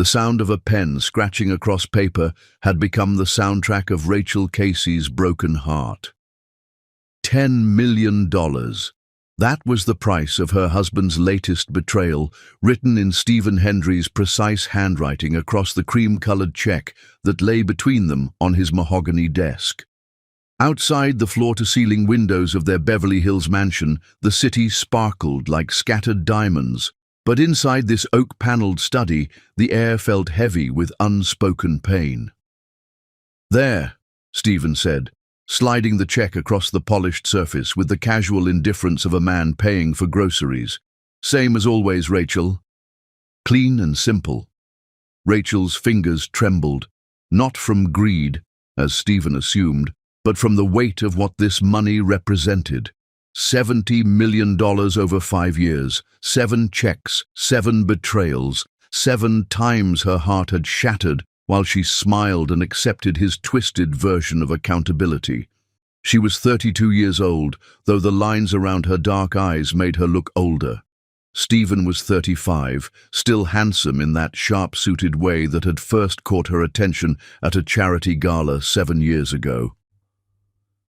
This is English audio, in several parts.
The sound of a pen scratching across paper had become the soundtrack of Rachel Casey's broken heart. $10 million. That was the price of her husband's latest betrayal, written in Stephen Hendry's precise handwriting across the cream-colored check that lay between them on his mahogany desk. Outside the floor-to-ceiling windows of their Beverly Hills mansion, the city sparkled like scattered diamonds. But inside this oak-paneled study, the air felt heavy with unspoken pain. "There," Stephen said, sliding the check across the polished surface with the casual indifference of a man paying for groceries. "Same as always, Rachel." Clean and simple. Rachel's fingers trembled, not from greed, as Stephen assumed, but from the weight of what this money represented. $70 million over 5 years, 7 checks, 7 betrayals, 7 times her heart had shattered while she smiled and accepted his twisted version of accountability. She was 32 years old, though the lines around her dark eyes made her look older. Stephen was 35, still handsome in that sharp-suited way that had first caught her attention at a charity gala 7 years ago.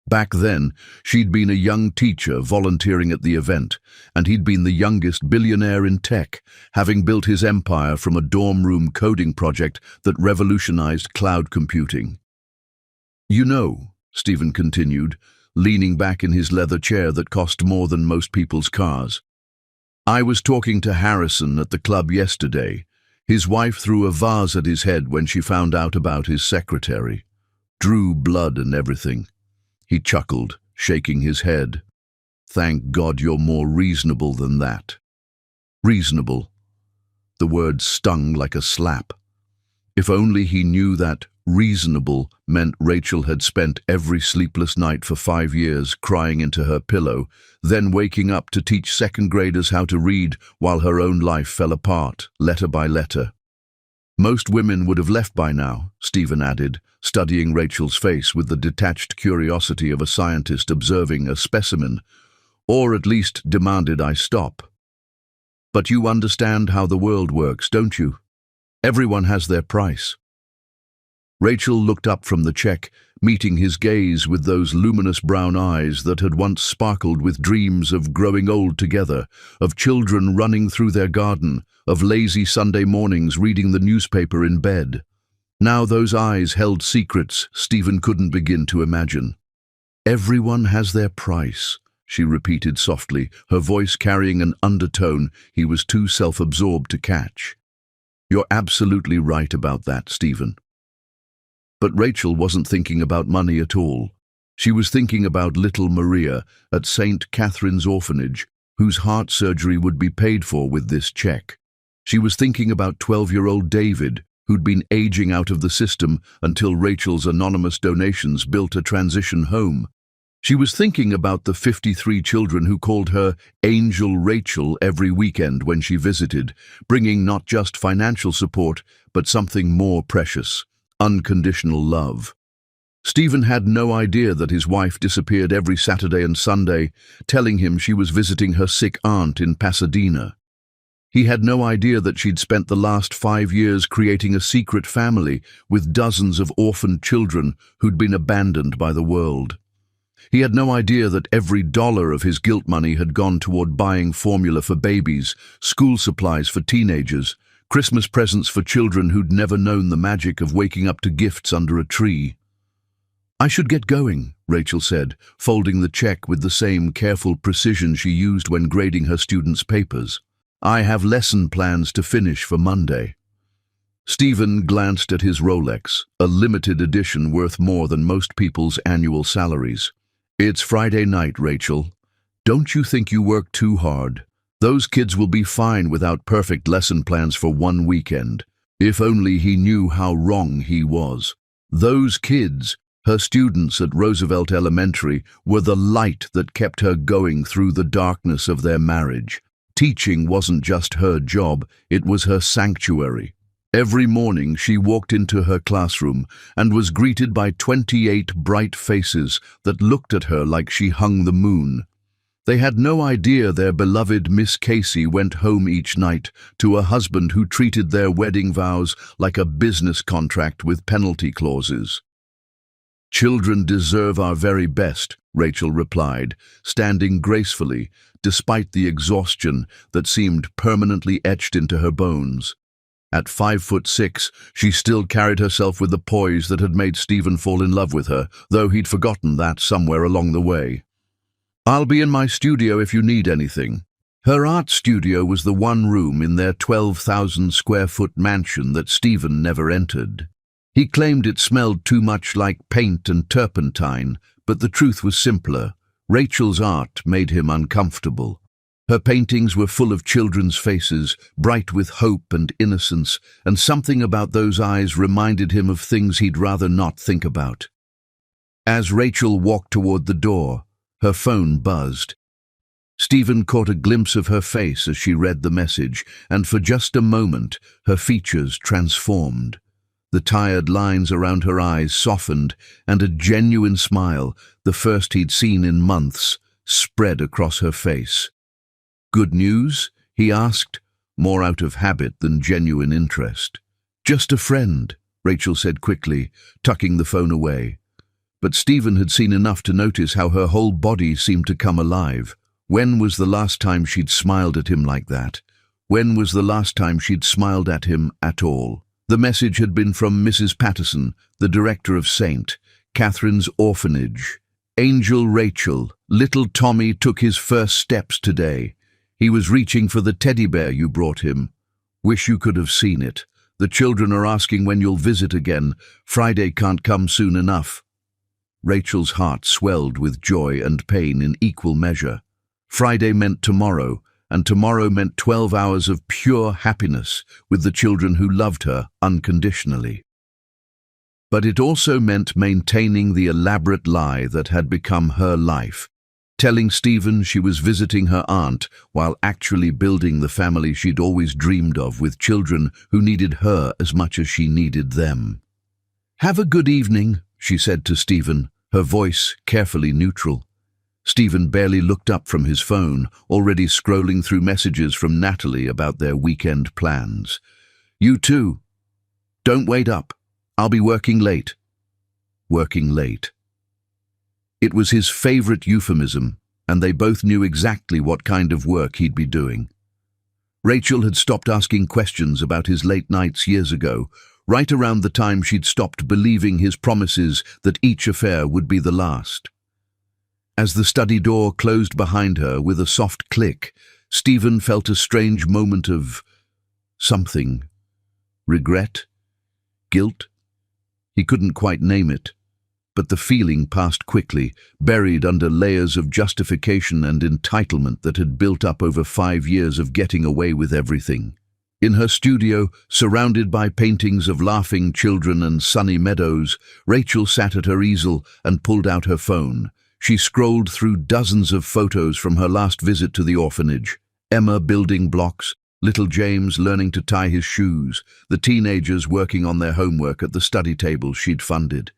Back then, she'd been a young teacher volunteering at the event, and he'd been the youngest billionaire in tech, having built his empire from a dorm room coding project that revolutionized cloud computing. "You know," Stephen continued, leaning back in his leather chair that cost more than most people's cars, "I was talking to Harrison at the club yesterday. His wife threw a vase at his head when she found out about his secretary. Drew blood and everything." He chuckled, shaking his head. "Thank God you're more reasonable than that." Reasonable. The word stung like a slap. If only he knew that reasonable meant Rachel had spent every sleepless night for 5 years crying into her pillow, then waking up to teach second graders how to read while her own life fell apart, letter by letter. Most women would have left by now, Stephen added, studying Rachel's face with the detached curiosity of a scientist observing a specimen, or at least demanded I stop. "But you understand how the world works, don't you? Everyone has their price." Rachel looked up from the check, meeting his gaze with those luminous brown eyes that had once sparkled with dreams of growing old together, of children running through their garden, of lazy Sunday mornings reading the newspaper in bed. Now those eyes held secrets Stephen couldn't begin to imagine. "Everyone has their price," she repeated softly, her voice carrying an undertone he was too self-absorbed to catch. "You're absolutely right about that, Stephen." But Rachel wasn't thinking about money at all. She was thinking about little Maria at St. Catherine's Orphanage, whose heart surgery would be paid for with this check. She was thinking about 12-year-old David, who'd been aging out of the system until Rachel's anonymous donations built a transition home. She was thinking about the 53 children who called her Angel Rachel every weekend when she visited, bringing not just financial support, but something more precious: unconditional love. Stephen had no idea that his wife disappeared every Saturday and Sunday, telling him she was visiting her sick aunt in Pasadena. He had no idea that she'd spent the last 5 years creating a secret family with dozens of orphaned children who'd been abandoned by the world. He had no idea that every dollar of his guilt money had gone toward buying formula for babies, school supplies for teenagers, Christmas presents for children who'd never known the magic of waking up to gifts under a tree. "I should get going," Rachel said, folding the check with the same careful precision she used when grading her students' papers. "I have lesson plans to finish for Monday." Stephen glanced at his Rolex, a limited edition worth more than most people's annual salaries. "It's Friday night, Rachel. Don't you think you work too hard? Those kids will be fine without perfect lesson plans for one weekend." If only he knew how wrong he was. Those kids, her students at Roosevelt Elementary, were the light that kept her going through the darkness of their marriage. Teaching wasn't just her job, it was her sanctuary. Every morning she walked into her classroom and was greeted by 28 bright faces that looked at her like she hung the moon. They had no idea their beloved Miss Casey went home each night to a husband who treated their wedding vows like a business contract with penalty clauses. "Children deserve our very best," Rachel replied, standing gracefully, despite the exhaustion that seemed permanently etched into her bones. At 5'6", she still carried herself with the poise that had made Stephen fall in love with her, though he'd forgotten that somewhere along the way. "I'll be in my studio if you need anything." Her art studio was the one room in their 12,000-square-foot mansion that Stephen never entered. He claimed it smelled too much like paint and turpentine, but the truth was simpler. Rachel's art made him uncomfortable. Her paintings were full of children's faces, bright with hope and innocence, and something about those eyes reminded him of things he'd rather not think about. As Rachel walked toward the door, her phone buzzed. Stephen caught a glimpse of her face as she read the message, and for just a moment, her features transformed. The tired lines around her eyes softened, and a genuine smile, the first he'd seen in months, spread across her face. "Good news?" he asked, more out of habit than genuine interest. "Just a friend," Rachel said quickly, tucking the phone away. But Stephen had seen enough to notice how her whole body seemed to come alive. When was the last time she'd smiled at him like that? When was the last time she'd smiled at him at all? The message had been from Mrs. Patterson, the director of St. Catherine's Orphanage. "Angel Rachel, little Tommy took his first steps today. He was reaching for the teddy bear you brought him. Wish you could have seen it. The children are asking when you'll visit again. Friday can't come soon enough." Rachel's heart swelled with joy and pain in equal measure. Friday meant tomorrow, and tomorrow meant 12 hours of pure happiness with the children who loved her unconditionally. But it also meant maintaining the elaborate lie that had become her life, telling Stephen she was visiting her aunt while actually building the family she'd always dreamed of with children who needed her as much as she needed them. "Have a good evening," she said to Stephen, her voice carefully neutral. Stephen barely looked up from his phone, already scrolling through messages from Natalie about their weekend plans. "You too. Don't wait up. I'll be working late." Working late. It was his favorite euphemism, and they both knew exactly what kind of work he'd be doing. Rachel had stopped asking questions about his late nights years ago, right around the time she'd stopped believing his promises that each affair would be the last. As the study door closed behind her with a soft click, Stephen felt a strange moment of something. Regret? Guilt? He couldn't quite name it, but the feeling passed quickly, buried under layers of justification and entitlement that had built up over 5 years of getting away with everything. In her studio, surrounded by paintings of laughing children and sunny meadows, Rachel sat at her easel and pulled out her phone. She scrolled through dozens of photos from her last visit to the orphanage. Emma building blocks, little James learning to tie his shoes, the teenagers working on their homework at the study table she'd funded.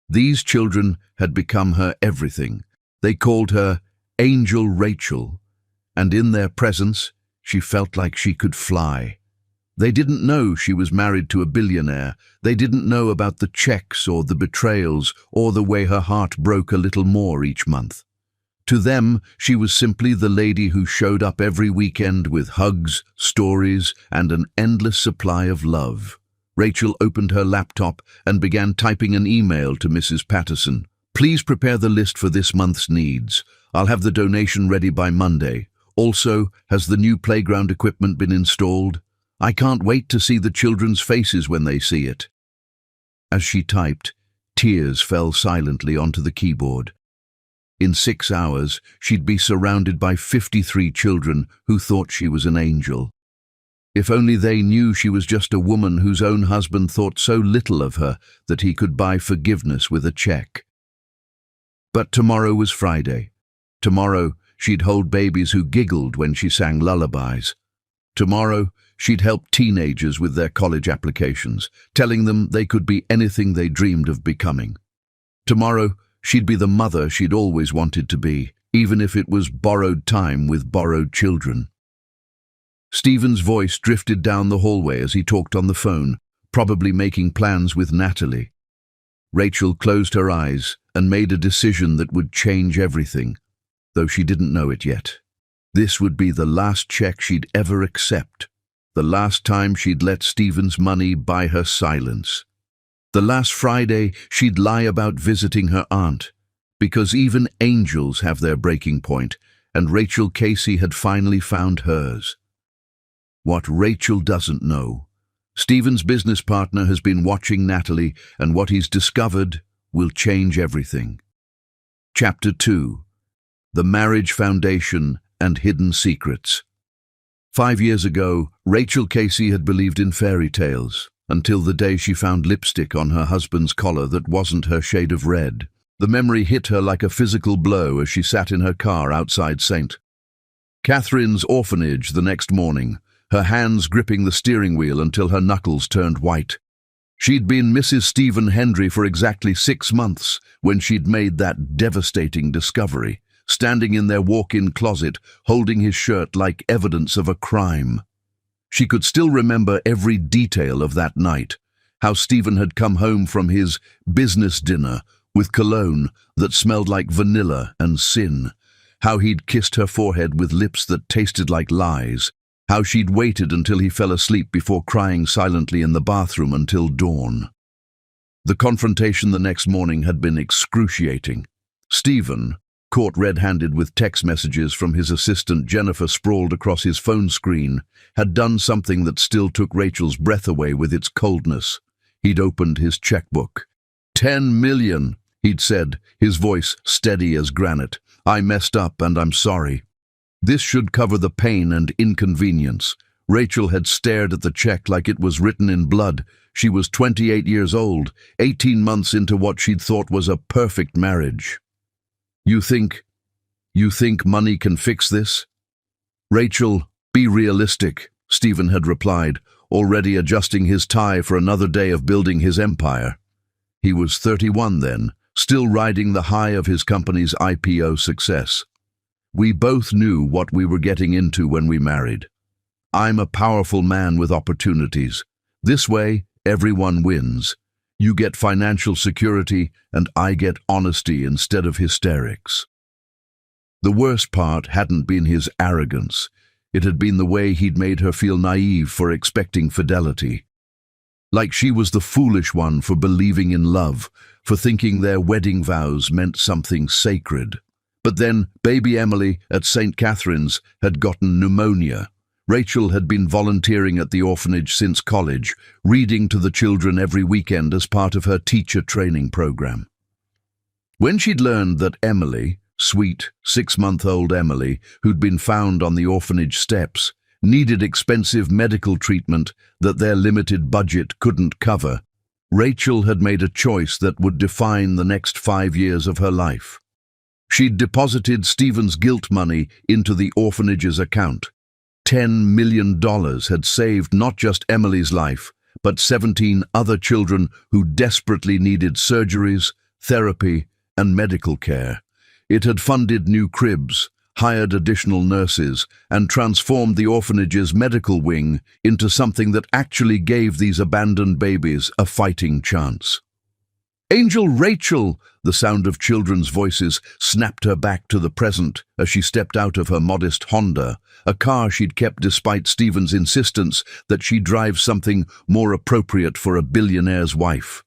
These children had become her everything. They called her Angel Rachel, and in their presence, she felt like she could fly. They didn't know she was married to a billionaire. They didn't know about the checks or the betrayals or the way her heart broke a little more each month. To them, she was simply the lady who showed up every weekend with hugs, stories, and an endless supply of love. Rachel opened her laptop and began typing an email to Mrs. Patterson. "Please prepare the list for this month's needs. I'll have the donation ready by Monday. Also, has the new playground equipment been installed? I can't wait to see the children's faces when they see it." As she typed, tears fell silently onto the keyboard. In 6 hours, she'd be surrounded by 53 children who thought she was an angel. If only they knew she was just a woman whose own husband thought so little of her that he could buy forgiveness with a check. But tomorrow was Friday. Tomorrow, she'd hold babies who giggled when she sang lullabies. Tomorrow, she'd help teenagers with their college applications, telling them they could be anything they dreamed of becoming. Tomorrow, she'd be the mother she'd always wanted to be, even if it was borrowed time with borrowed children. Stephen's voice drifted down the hallway as he talked on the phone, probably making plans with Natalie. Rachel closed her eyes and made a decision that would change everything, though she didn't know it yet. This would be the last check she'd ever accept, the last time she'd let Stephen's money buy her silence. The last Friday she'd lie about visiting her aunt, because even angels have their breaking point, and Rachel Casey had finally found hers. What Rachel doesn't know: Stephen's business partner has been watching Natalie, and what he's discovered will change everything. Chapter 2. The Marriage Foundation and Hidden Secrets. 5 years ago, Rachel Casey had believed in fairy tales, until the day she found lipstick on her husband's collar that wasn't her shade of red. The memory hit her like a physical blow as she sat in her car outside St. Catherine's orphanage the next morning, her hands gripping the steering wheel until her knuckles turned white. She'd been Mrs. Stephen Hendry for exactly 6 months when she'd made that devastating discovery, standing in their walk-in closet, holding his shirt like evidence of a crime. She could still remember every detail of that night: how Stephen had come home from his business dinner with cologne that smelled like vanilla and sin, how he'd kissed her forehead with lips that tasted like lies, how she'd waited until he fell asleep before crying silently in the bathroom until dawn. The confrontation the next morning had been excruciating. Stephen, caught red-handed with text messages from his assistant Jennifer sprawled across his phone screen, had done something that still took Rachel's breath away with its coldness. He'd opened his checkbook. 10 million, he'd said, his voice steady as granite. I messed up and I'm sorry. This should cover the pain and inconvenience. Rachel had stared at the check like it was written in blood. She was 28 years old, 18 months into what she'd thought was a perfect marriage. You think money can fix this? Rachel, be realistic, Stephen had replied, already adjusting his tie for another day of building his empire. He was 31 then, still riding the high of his company's IPO success. We both knew what we were getting into when we married. I'm a powerful man with opportunities. This way, everyone wins. You get financial security, and I get honesty instead of hysterics. The worst part hadn't been his arrogance. It had been the way he'd made her feel naive for expecting fidelity. Like she was the foolish one for believing in love, for thinking their wedding vows meant something sacred. But then, baby Emily at St. Catherine's had gotten pneumonia. Rachel had been volunteering at the orphanage since college, reading to the children every weekend as part of her teacher training program. When she'd learned that Emily, sweet 6-month-old Emily, who'd been found on the orphanage steps, needed expensive medical treatment that their limited budget couldn't cover, Rachel had made a choice that would define the next 5 years of her life. She'd deposited Stephen's guilt money into the orphanage's account. $10 million had saved not just Emily's life, but 17 other children who desperately needed surgeries, therapy, and medical care. It had funded new cribs, hired additional nurses, and transformed the orphanage's medical wing into something that actually gave these abandoned babies a fighting chance. Angel Rachel! The sound of children's voices snapped her back to the present as she stepped out of her modest Honda, a car she'd kept despite Stephen's insistence that she drive something more appropriate for a billionaire's wife.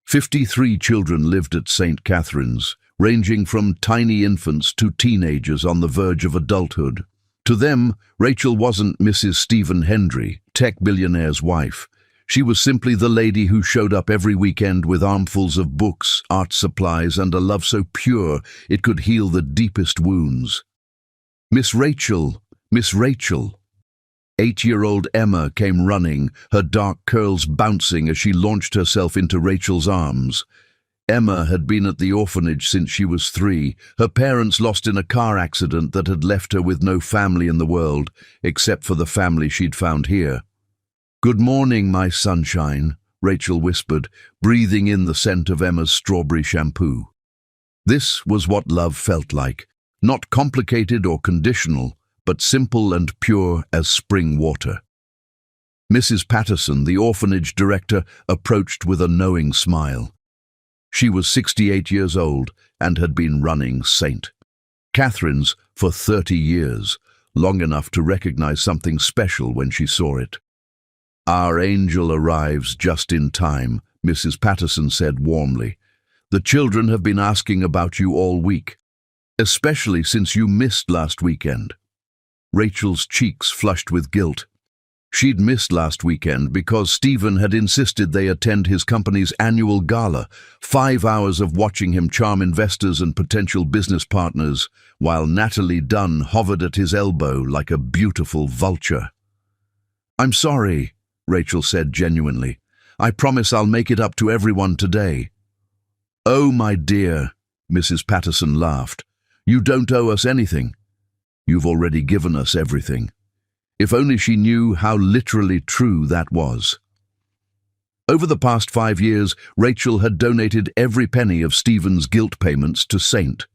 53 children lived at St. Catherine's, ranging from tiny infants to teenagers on the verge of adulthood. To them, Rachel wasn't Mrs. Stephen Hendry, tech billionaire's wife. She was simply the lady who showed up every weekend with armfuls of books, art supplies, and a love so pure it could heal the deepest wounds. Miss Rachel, Miss Rachel. 8-year-old Emma came running, her dark curls bouncing as she launched herself into Rachel's arms. Emma had been at the orphanage since she was 3, her parents lost in a car accident that had left her with no family in the world, except for the family she'd found here. "Good morning, my sunshine," Rachel whispered, breathing in the scent of Emma's strawberry shampoo. This was what love felt like, Not complicated or conditional, but simple and pure as spring water. Mrs. Patterson, the orphanage director, approached with a knowing smile. She was 68 years old and had been running St. Catherine's for 30 years, long enough to recognize something special when she saw it. "Our angel arrives just in time," Mrs. Patterson said warmly. "The children have been asking about you all week, especially since you missed last weekend." Rachel's cheeks flushed with guilt. She'd missed last weekend because Stephen had insisted they attend his company's annual gala, 5 hours of watching him charm investors and potential business partners, while Natalie Dunn hovered at his elbow like a beautiful vulture. "I'm sorry," Rachel said genuinely. "I promise I'll make it up to everyone today." "Oh, my dear," Mrs. Patterson laughed. "You don't owe us anything. You've already given us everything." If only she knew how literally true that was. Over the past 5 years, Rachel had donated every penny of Stephen's guilt payments to St.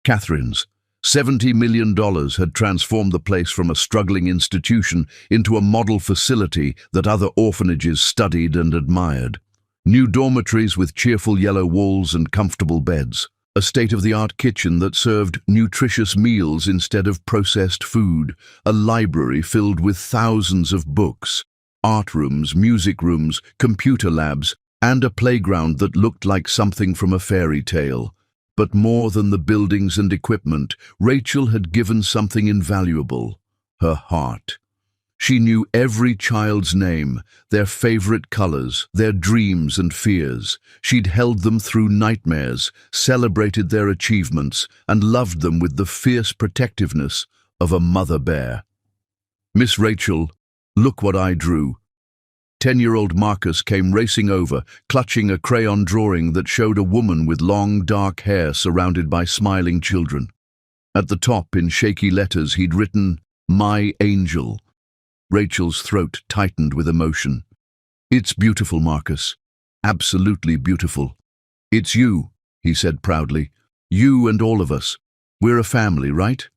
Catherine's. $70 million had transformed the place from a struggling institution into a model facility that other orphanages studied and admired. New dormitories with cheerful yellow walls and comfortable beds. A state-of-the-art kitchen that served nutritious meals instead of processed food, a library filled with thousands of books, art rooms, music rooms, computer labs, and a playground that looked like something from a fairy tale. But more than the buildings and equipment, Rachel had given something invaluable: her heart. She knew every child's name, their favorite colors, their dreams and fears. She'd held them through nightmares, celebrated their achievements, and loved them with the fierce protectiveness of a mother bear. "Miss Rachel, look what I drew." 10-year-old Marcus came racing over, clutching a crayon drawing that showed a woman with long, dark hair surrounded by smiling children. At the top, in shaky letters, he'd written, "My Angel." Rachel's throat tightened with emotion. "It's beautiful, Marcus. Absolutely beautiful. It's you," he said proudly. "You and all of us. We're a family, right?"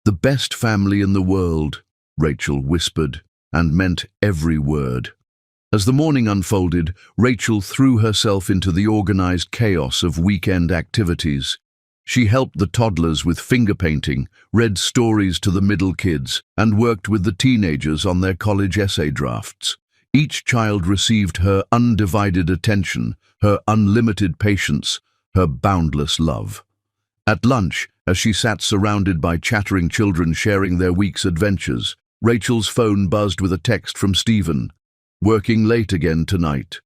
"The best family in the world," Rachel whispered, and meant every word. As the morning unfolded, Rachel threw herself into the organized chaos of weekend activities. She helped the toddlers with finger painting, read stories to the middle kids, and worked with the teenagers on their college essay drafts. Each child received her undivided attention, her unlimited patience, her boundless love. At lunch, as she sat surrounded by chattering children sharing their week's adventures, Rachel's phone buzzed with a text from Stephen. "Working late again tonight.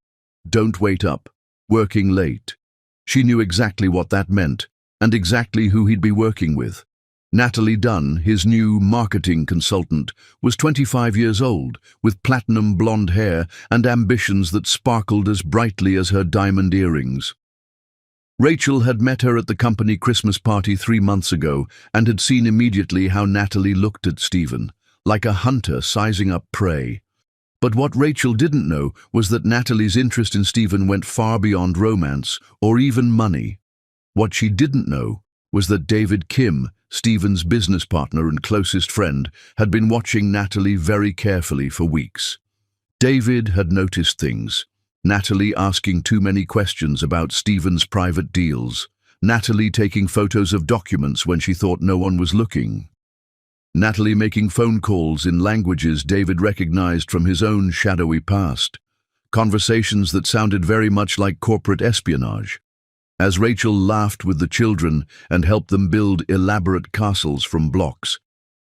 Don't wait up. Working late." She knew exactly what that meant, and exactly who he'd be working with. Natalie Dunn, his new marketing consultant, was 25 years old, with platinum blonde hair and ambitions that sparkled as brightly as her diamond earrings. Rachel had met her at the company Christmas party 3 months ago and had seen immediately how Natalie looked at Stephen, like a hunter sizing up prey. But what Rachel didn't know was that Natalie's interest in Stephen went far beyond romance or even money. What she didn't know was that David Kim, Stephen's business partner and closest friend, had been watching Natalie very carefully for weeks. David had noticed things. Natalie asking too many questions about Stephen's private deals. Natalie taking photos of documents when she thought no one was looking. Natalie making phone calls in languages David recognized from his own shadowy past. Conversations that sounded very much like corporate espionage. As Rachel laughed with the children and helped them build elaborate castles from blocks,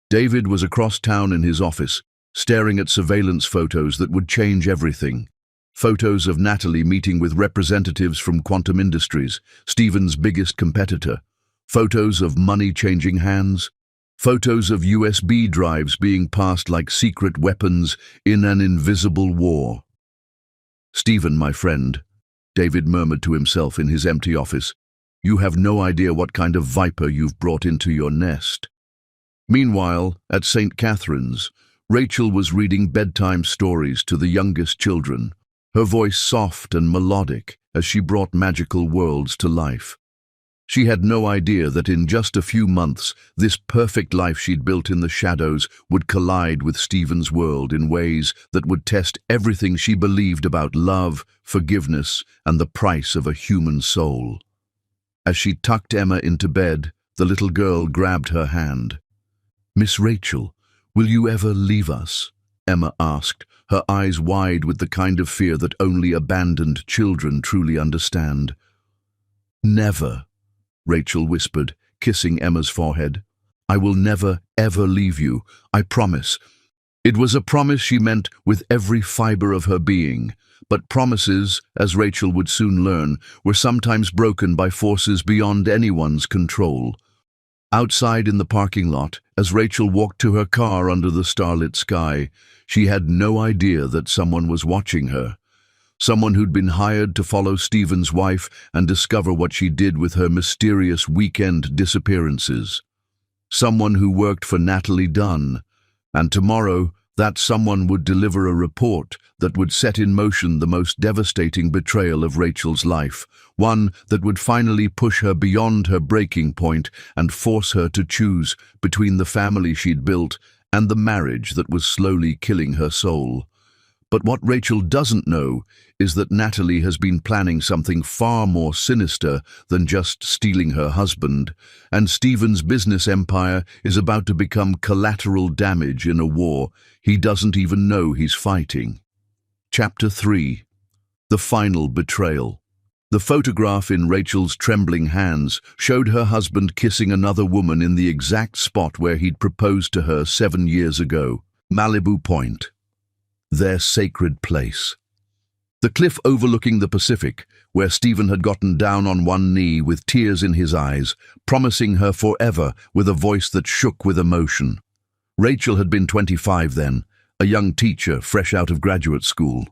David was across town in his office, staring at surveillance photos that would change everything. Photos of Natalie meeting with representatives from Quantum Industries, Stephen's biggest competitor. Photos of money changing hands. Photos of USB drives being passed like secret weapons in an invisible war. "Stephen, my friend," David murmured to himself in his empty office, "you have no idea what kind of viper you've brought into your nest." Meanwhile, at St. Catherine's, Rachel was reading bedtime stories to the youngest children, her voice soft and melodic as she brought magical worlds to life. She had no idea that in just a few months, this perfect life she'd built in the shadows would collide with Stephen's world in ways that would test everything she believed about love, forgiveness, and the price of a human soul. As she tucked Emma into bed, the little girl grabbed her hand. "Miss Rachel, will you ever leave us?" Emma asked, her eyes wide with the kind of fear that only abandoned children truly understand. "Never," Rachel whispered, kissing Emma's forehead. "I will never, ever leave you, I promise." It was a promise she meant with every fiber of her being, but promises, as Rachel would soon learn, were sometimes broken by forces beyond anyone's control. Outside in the parking lot, as Rachel walked to her car under the starlit sky, she had no idea that someone was watching her. Someone who'd been hired to follow Stephen's wife and discover what she did with her mysterious weekend disappearances. Someone who worked for Natalie Dunn, and tomorrow that someone would deliver a report that would set in motion the most devastating betrayal of Rachel's life, one that would finally push her beyond her breaking point and force her to choose between the family she'd built and the marriage that was slowly killing her soul. But what Rachel doesn't know is that Natalie has been planning something far more sinister than just stealing her husband, and Stephen's business empire is about to become collateral damage in a war he doesn't even know he's fighting. Chapter 3. The Final Betrayal. The photograph in Rachel's trembling hands showed her husband kissing another woman in the exact spot where he'd proposed to her 7 years ago, Malibu Point. Their sacred place. The cliff overlooking the Pacific, where Stephen had gotten down on one knee with tears in his eyes, promising her forever with a voice that shook with emotion. Rachel had been 25 then, a young teacher fresh out of graduate school.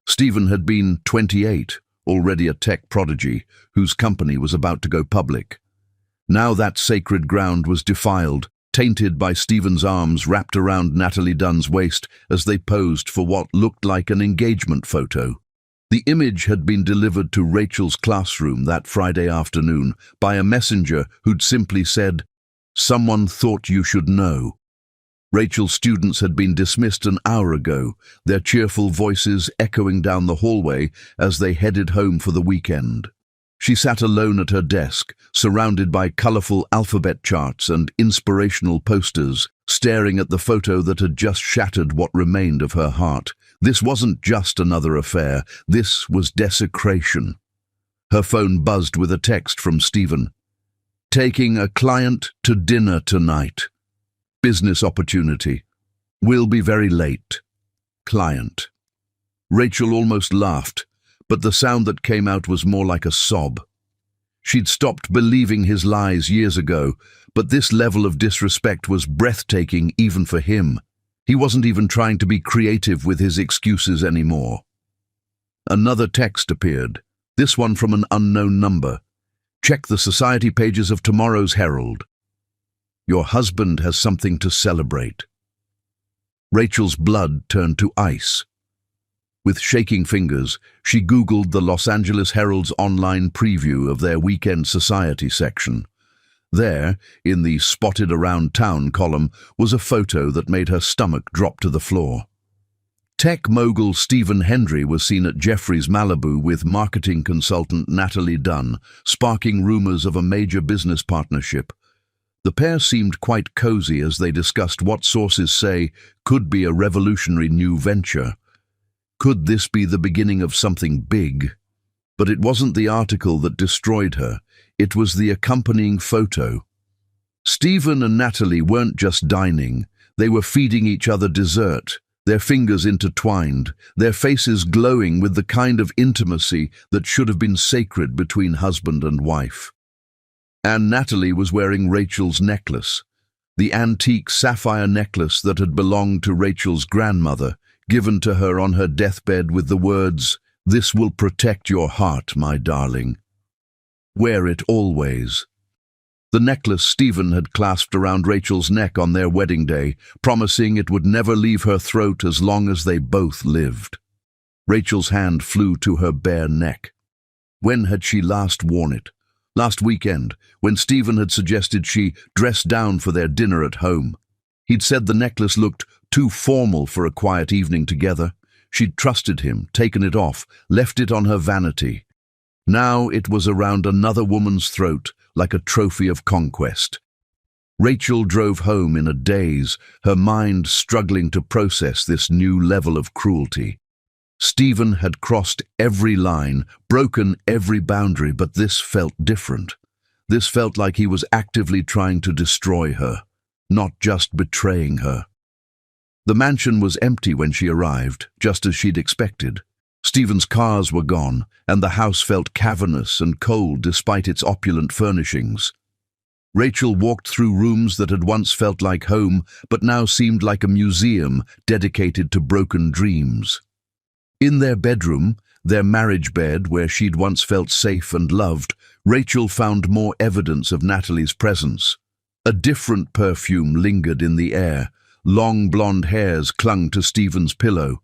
Stephen had been 28, already a tech prodigy, whose company was about to go public. Now that sacred ground was defiled, tainted by Stephen's arms wrapped around Natalie Dunn's waist as they posed for what looked like an engagement photo. The image had been delivered to Rachel's classroom that Friday afternoon by a messenger who'd simply said, "Someone thought you should know." Rachel's students had been dismissed an hour ago, their cheerful voices echoing down the hallway as they headed home for the weekend. She sat alone at her desk, surrounded by colorful alphabet charts and inspirational posters, staring at the photo that had just shattered what remained of her heart. This wasn't just another affair, this was desecration. Her phone buzzed with a text from Stephen. "Taking a client to dinner tonight. Business opportunity. Will be very late. Client." Rachel almost laughed, but the sound that came out was more like a sob. She'd stopped believing his lies years ago, but this level of disrespect was breathtaking even for him. He wasn't even trying to be creative with his excuses anymore. Another text appeared, this one from an unknown number. "Check the society pages of tomorrow's Herald. Your husband has something to celebrate." Rachel's blood turned to ice. With shaking fingers, she Googled the Los Angeles Herald's online preview of their weekend society section. There, in the Spotted Around Town column, was a photo that made her stomach drop to the floor. Tech mogul Stephen Hendry was seen at Jeffrey's Malibu with marketing consultant Natalie Dunn, sparking rumors of a major business partnership. The pair seemed quite cozy as they discussed what sources say could be a revolutionary new venture. Could this be the beginning of something big? But it wasn't the article that destroyed her, it was the accompanying photo. Stephen and Natalie weren't just dining, they were feeding each other dessert, their fingers intertwined, their faces glowing with the kind of intimacy that should have been sacred between husband and wife. And Natalie was wearing Rachel's necklace, the antique sapphire necklace that had belonged to Rachel's grandmother, given to her on her deathbed with the words, "This will protect your heart, my darling. Wear it always." The necklace Stephen had clasped around Rachel's neck on their wedding day, promising it would never leave her throat as long as they both lived. Rachel's hand flew to her bare neck. When had she last worn it? Last weekend, when Stephen had suggested she dress down for their dinner at home. He'd said the necklace looked too formal for a quiet evening together. She'd trusted him, taken it off, left it on her vanity. Now it was around another woman's throat, like a trophy of conquest. Rachel drove home in a daze, her mind struggling to process this new level of cruelty. Stephen had crossed every line, broken every boundary, but this felt different. This felt like he was actively trying to destroy her, not just betraying her. The mansion was empty when she arrived, just as she'd expected. Stephen's cars were gone, and the house felt cavernous and cold despite its opulent furnishings. Rachel walked through rooms that had once felt like home, but now seemed like a museum dedicated to broken dreams. In their bedroom, their marriage bed where she'd once felt safe and loved, Rachel found more evidence of Natalie's presence. A different perfume lingered in the air, long blonde hairs clung to Stephen's pillow.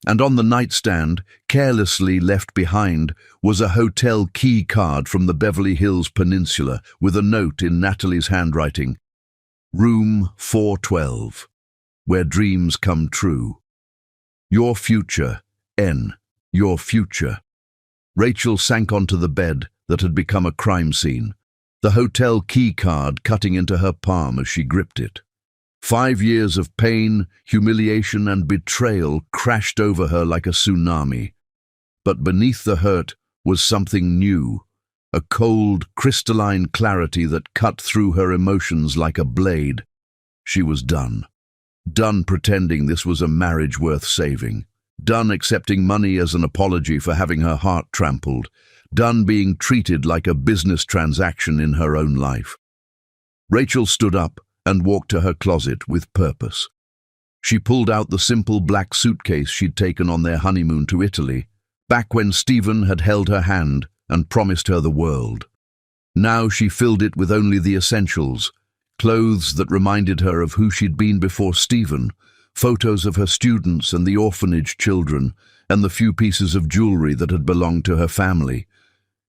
And on the nightstand, carelessly left behind, was a hotel key card from the Beverly Hills Peninsula with a note in Natalie's handwriting. Room 412, where dreams come true. Your future, N. Your future. Rachel sank onto the bed that had become a crime scene, the hotel key card cutting into her palm as she gripped it. 5 years of pain, humiliation, and betrayal crashed over her like a tsunami. But beneath the hurt was something new, a cold, crystalline clarity that cut through her emotions like a blade. She was done. Done pretending this was a marriage worth saving. Done accepting money as an apology for having her heart trampled. Done being treated like a business transaction in her own life. Rachel stood up and walked to her closet with purpose. She pulled out the simple black suitcase she'd taken on their honeymoon to Italy, back when Stephen had held her hand and promised her the world. Now she filled it with only the essentials, clothes that reminded her of who she'd been before Stephen, photos of her students and the orphanage children, and the few pieces of jewelry that had belonged to her family.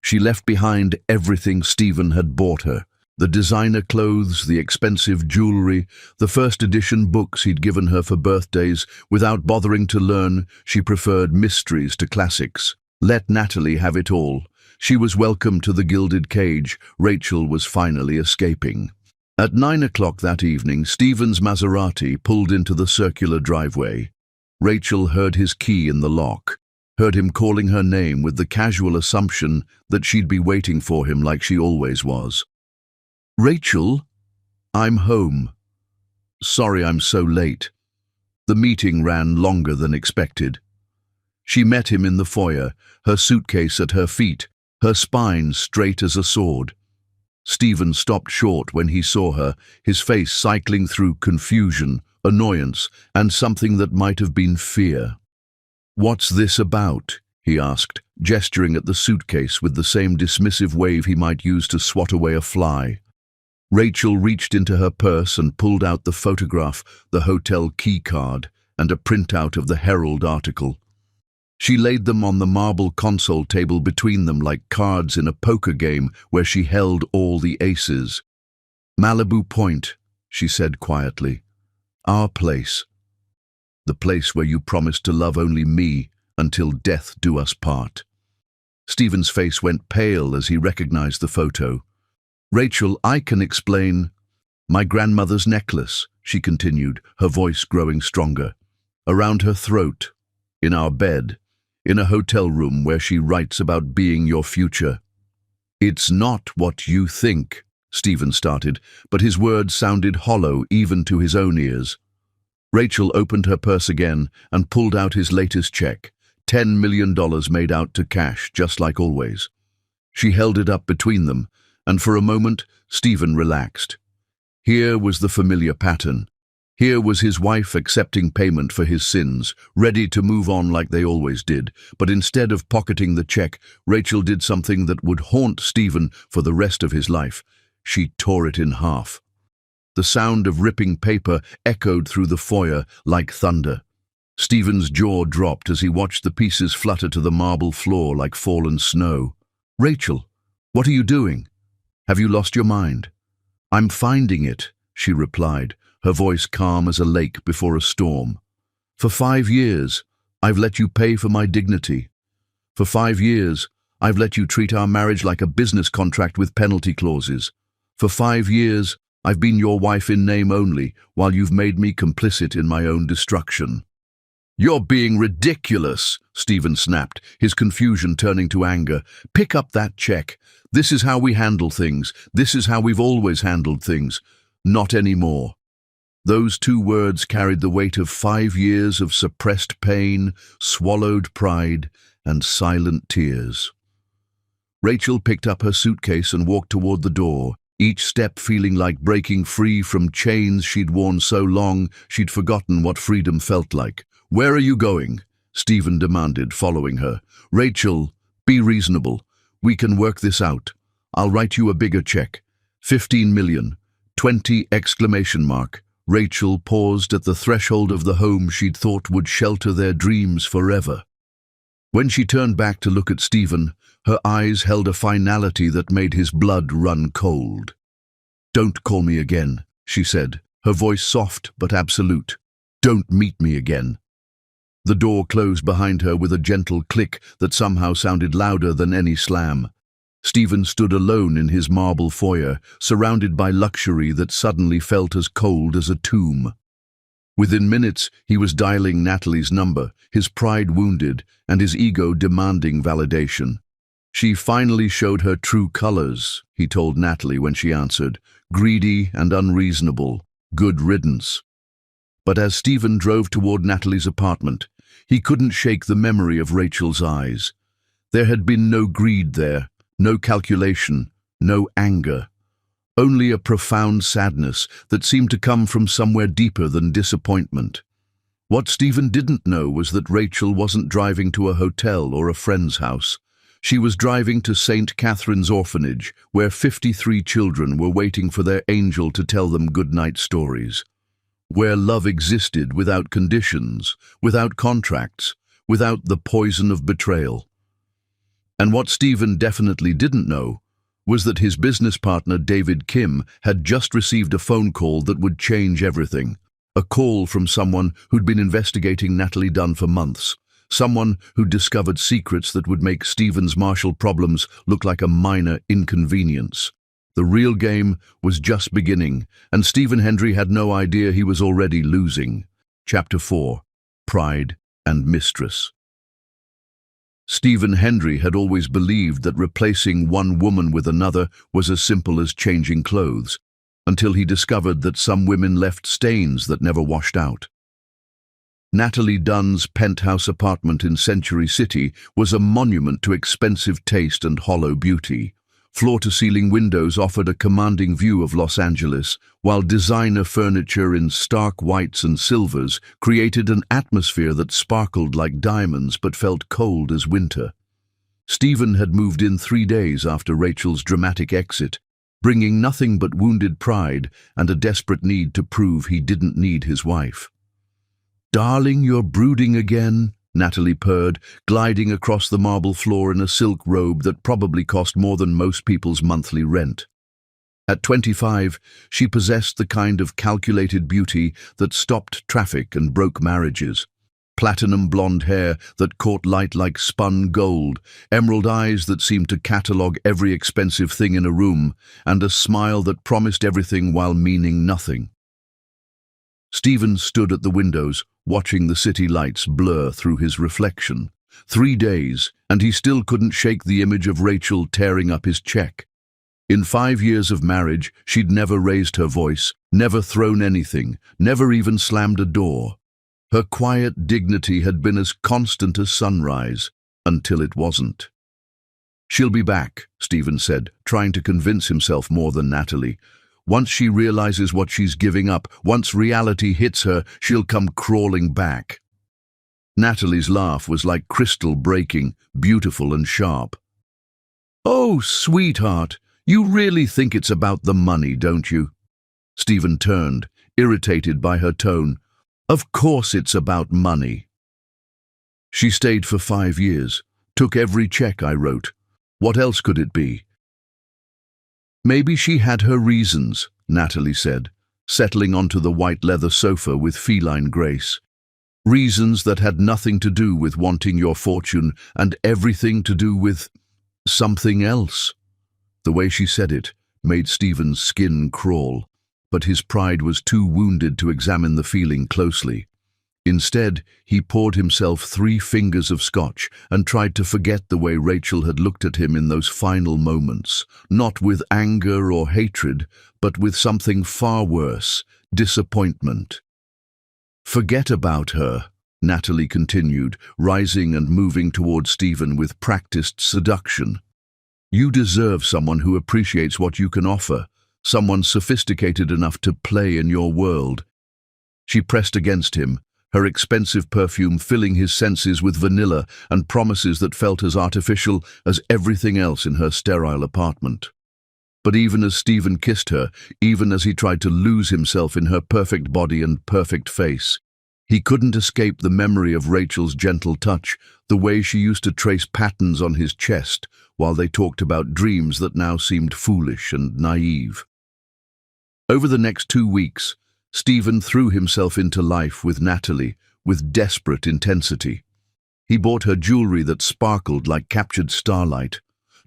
She left behind everything Stephen had bought her, the designer clothes, the expensive jewelry, the first edition books he'd given her for birthdays. Without bothering to learn, she preferred mysteries to classics. Let Natalie have it all. She was welcome to the gilded cage. Rachel was finally escaping. At 9 o'clock that evening, Stephen's Maserati pulled into the circular driveway. Rachel heard his key in the lock, heard him calling her name with the casual assumption that she'd be waiting for him like she always was. Rachel, I'm home. Sorry I'm so late. The meeting ran longer than expected. She met him in the foyer, her suitcase at her feet, her spine straight as a sword. Stephen stopped short when he saw her, his face cycling through confusion, annoyance, and something that might have been fear. What's this about? He asked, gesturing at the suitcase with the same dismissive wave he might use to swat away a fly. Rachel reached into her purse and pulled out the photograph, the hotel key card, and a printout of the Herald article. She laid them on the marble console table between them like cards in a poker game where she held all the aces. Malibu Point, she said quietly. Our place. The place where you promised to love only me until death do us part. Stephen's face went pale as he recognized the photo. Rachel, I can explain. My grandmother's necklace, she continued, her voice growing stronger. Around her throat, in our bed, in a hotel room where she writes about being your future. It's not what you think, Stephen started, but his words sounded hollow even to his own ears. Rachel opened her purse again and pulled out his latest check, $10 million made out to cash, just like always. She held it up between them, and for a moment, Stephen relaxed. Here was the familiar pattern. Here was his wife accepting payment for his sins, ready to move on like they always did. But instead of pocketing the check, Rachel did something that would haunt Stephen for the rest of his life. She tore it in half. The sound of ripping paper echoed through the foyer like thunder. Stephen's jaw dropped as he watched the pieces flutter to the marble floor like fallen snow. Rachel, what are you doing? Have you lost your mind? I'm finding it, she replied, her voice calm as a lake before a storm. For 5 years, I've let you pay for my dignity. For 5 years, I've let you treat our marriage like a business contract with penalty clauses. For 5 years, I've been your wife in name only, while you've made me complicit in my own destruction. You're being ridiculous, Stephen snapped, his confusion turning to anger. Pick up that check. This is how we handle things. This is how we've always handled things. Not anymore. Those 2 words carried the weight of 5 years of suppressed pain, swallowed pride, and silent tears. Rachel picked up her suitcase and walked toward the door, each step feeling like breaking free from chains she'd worn so long she'd forgotten what freedom felt like. Where are you going? Stephen demanded, following her. Rachel, be reasonable. We can work this out. I'll write you a bigger check. 15 million. 20 exclamation mark. Rachel paused at the threshold of the home she'd thought would shelter their dreams forever. When she turned back to look at Stephen, her eyes held a finality that made his blood run cold. Don't call me again, she said, her voice soft but absolute. Don't meet me again. The door closed behind her with a gentle click that somehow sounded louder than any slam. Stephen stood alone in his marble foyer, surrounded by luxury that suddenly felt as cold as a tomb. Within minutes, he was dialing Natalie's number, his pride wounded and his ego demanding validation. She finally showed her true colors, he told Natalie when she answered. Greedy and unreasonable. Good riddance. But as Stephen drove toward Natalie's apartment, he couldn't shake the memory of Rachel's eyes. There had been no greed there, no calculation, no anger. Only a profound sadness that seemed to come from somewhere deeper than disappointment. What Stephen didn't know was that Rachel wasn't driving to a hotel or a friend's house. She was driving to St. Catherine's Orphanage, where 53 children were waiting for their angel to tell them goodnight stories. Where love existed without conditions, without contracts, without the poison of betrayal. And what Stephen definitely didn't know was that his business partner David Kim had just received a phone call that would change everything. A call from someone who'd been investigating Natalie Dunn for months. Someone who'd discovered secrets that would make Stephen's Marshall problems look like a minor inconvenience. The real game was just beginning, and Stephen Hendry had no idea he was already losing. Chapter 4. Pride and Mistress. Stephen Hendry had always believed that replacing one woman with another was as simple as changing clothes, until he discovered that some women left stains that never washed out. Natalie Dunn's penthouse apartment in Century City was a monument to expensive taste and hollow beauty. Floor-to-ceiling windows offered a commanding view of Los Angeles, while designer furniture in stark whites and silvers created an atmosphere that sparkled like diamonds but felt cold as winter. Stephen had moved in 3 days after Rachel's dramatic exit, bringing nothing but wounded pride and a desperate need to prove he didn't need his wife. "Darling, you're brooding again," Natalie purred, gliding across the marble floor in a silk robe that probably cost more than most people's monthly rent. At 25, she possessed the kind of calculated beauty that stopped traffic and broke marriages. Platinum blonde hair that caught light like spun gold, emerald eyes that seemed to catalogue every expensive thing in a room, and a smile that promised everything while meaning nothing. Stephen stood at the windows, watching the city lights blur through his reflection. 3 days, and he still couldn't shake the image of Rachel tearing up his check. In 5 years of marriage, she'd never raised her voice, never thrown anything, never even slammed a door. Her quiet dignity had been as constant as sunrise, until it wasn't. "She'll be back," Stephen said, trying to convince himself more than Natalie. "Once she realizes what she's giving up, once reality hits her, she'll come crawling back." Natalie's laugh was like crystal breaking, beautiful and sharp. "Oh, sweetheart, you really think it's about the money, don't you?" Stephen turned, irritated by her tone. "Of course it's about money." "She stayed for 5 years, took every check I wrote. What else could it be?" Maybe she had her reasons, Natalie said, settling onto the white leather sofa with feline grace. Reasons that had nothing to do with wanting your fortune and everything to do with something else. The way she said it made Stephen's skin crawl, but his pride was too wounded to examine the feeling closely. Instead, he poured himself 3 fingers of scotch and tried to forget the way Rachel had looked at him in those final moments, not with anger or hatred, but with something far worse, disappointment. "Forget about her," Natalie continued, rising and moving toward Stephen with practiced seduction. "You deserve someone who appreciates what you can offer, someone sophisticated enough to play in your world." She pressed against him, her expensive perfume filling his senses with vanilla and promises that felt as artificial as everything else in her sterile apartment. But even as Stephen kissed her, even as he tried to lose himself in her perfect body and perfect face, he couldn't escape the memory of Rachel's gentle touch, the way she used to trace patterns on his chest while they talked about dreams that now seemed foolish and naive. Over the next 2 weeks, Stephen threw himself into life with Natalie with desperate intensity. He bought her jewelry that sparkled like captured starlight,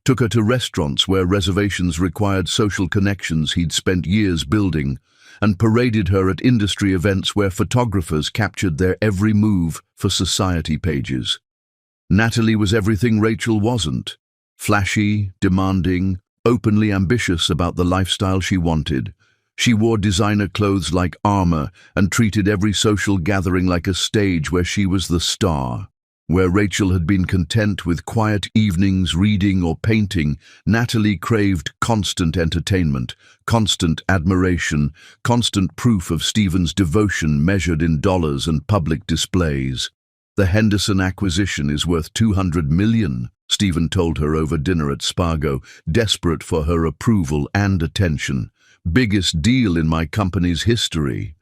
took her to restaurants where reservations required social connections he'd spent years building, and paraded her at industry events where photographers captured their every move for society pages. Natalie was everything Rachel wasn't: flashy, demanding, openly ambitious about the lifestyle she wanted. She wore designer clothes like armor and treated every social gathering like a stage where she was the star. Where Rachel had been content with quiet evenings reading or painting, Natalie craved constant entertainment, constant admiration, constant proof of Stephen's devotion measured in dollars and public displays. "The Henderson acquisition is worth $200 million, Stephen told her over dinner at Spargo, desperate for her approval and attention. "Biggest deal in my company's history."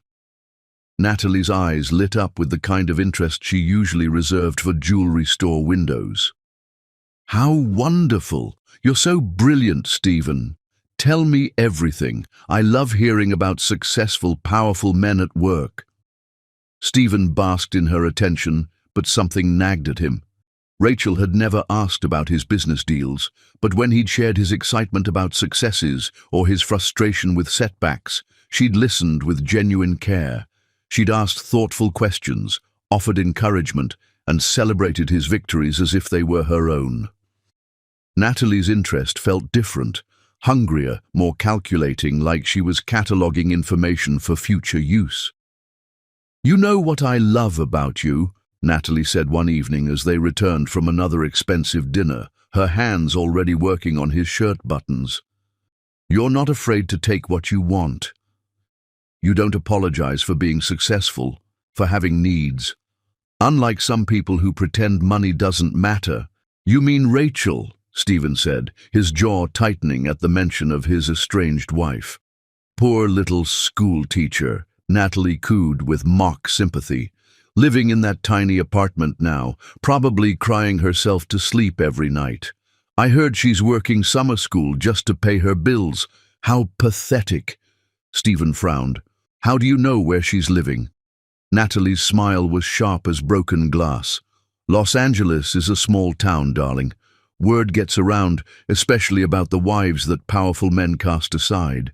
Natalie's eyes lit up with the kind of interest she usually reserved for jewelry store windows. "How wonderful! You're so brilliant, Stephen. Tell me everything. I love hearing about successful, powerful men at work." Stephen basked in her attention, but something nagged at him. Rachel had never asked about his business deals, but when he'd shared his excitement about successes or his frustration with setbacks, she'd listened with genuine care. She'd asked thoughtful questions, offered encouragement, and celebrated his victories as if they were her own. Natalie's interest felt different, hungrier, more calculating, like she was cataloging information for future use. "You know what I love about you," Natalie said one evening as they returned from another expensive dinner, her hands already working on his shirt buttons. "You're not afraid to take what you want. You don't apologize for being successful, for having needs. Unlike some people who pretend money doesn't matter." "You mean Rachel," Stephen said, his jaw tightening at the mention of his estranged wife. "Poor little school teacher," Natalie cooed with mock sympathy. "Living in that tiny apartment now, probably crying herself to sleep every night. I heard she's working summer school just to pay her bills. How pathetic." Stephen frowned. "How do you know where she's living?" Natalie's smile was sharp as broken glass. "Los Angeles is a small town, darling. Word gets around, especially about the wives that powerful men cast aside.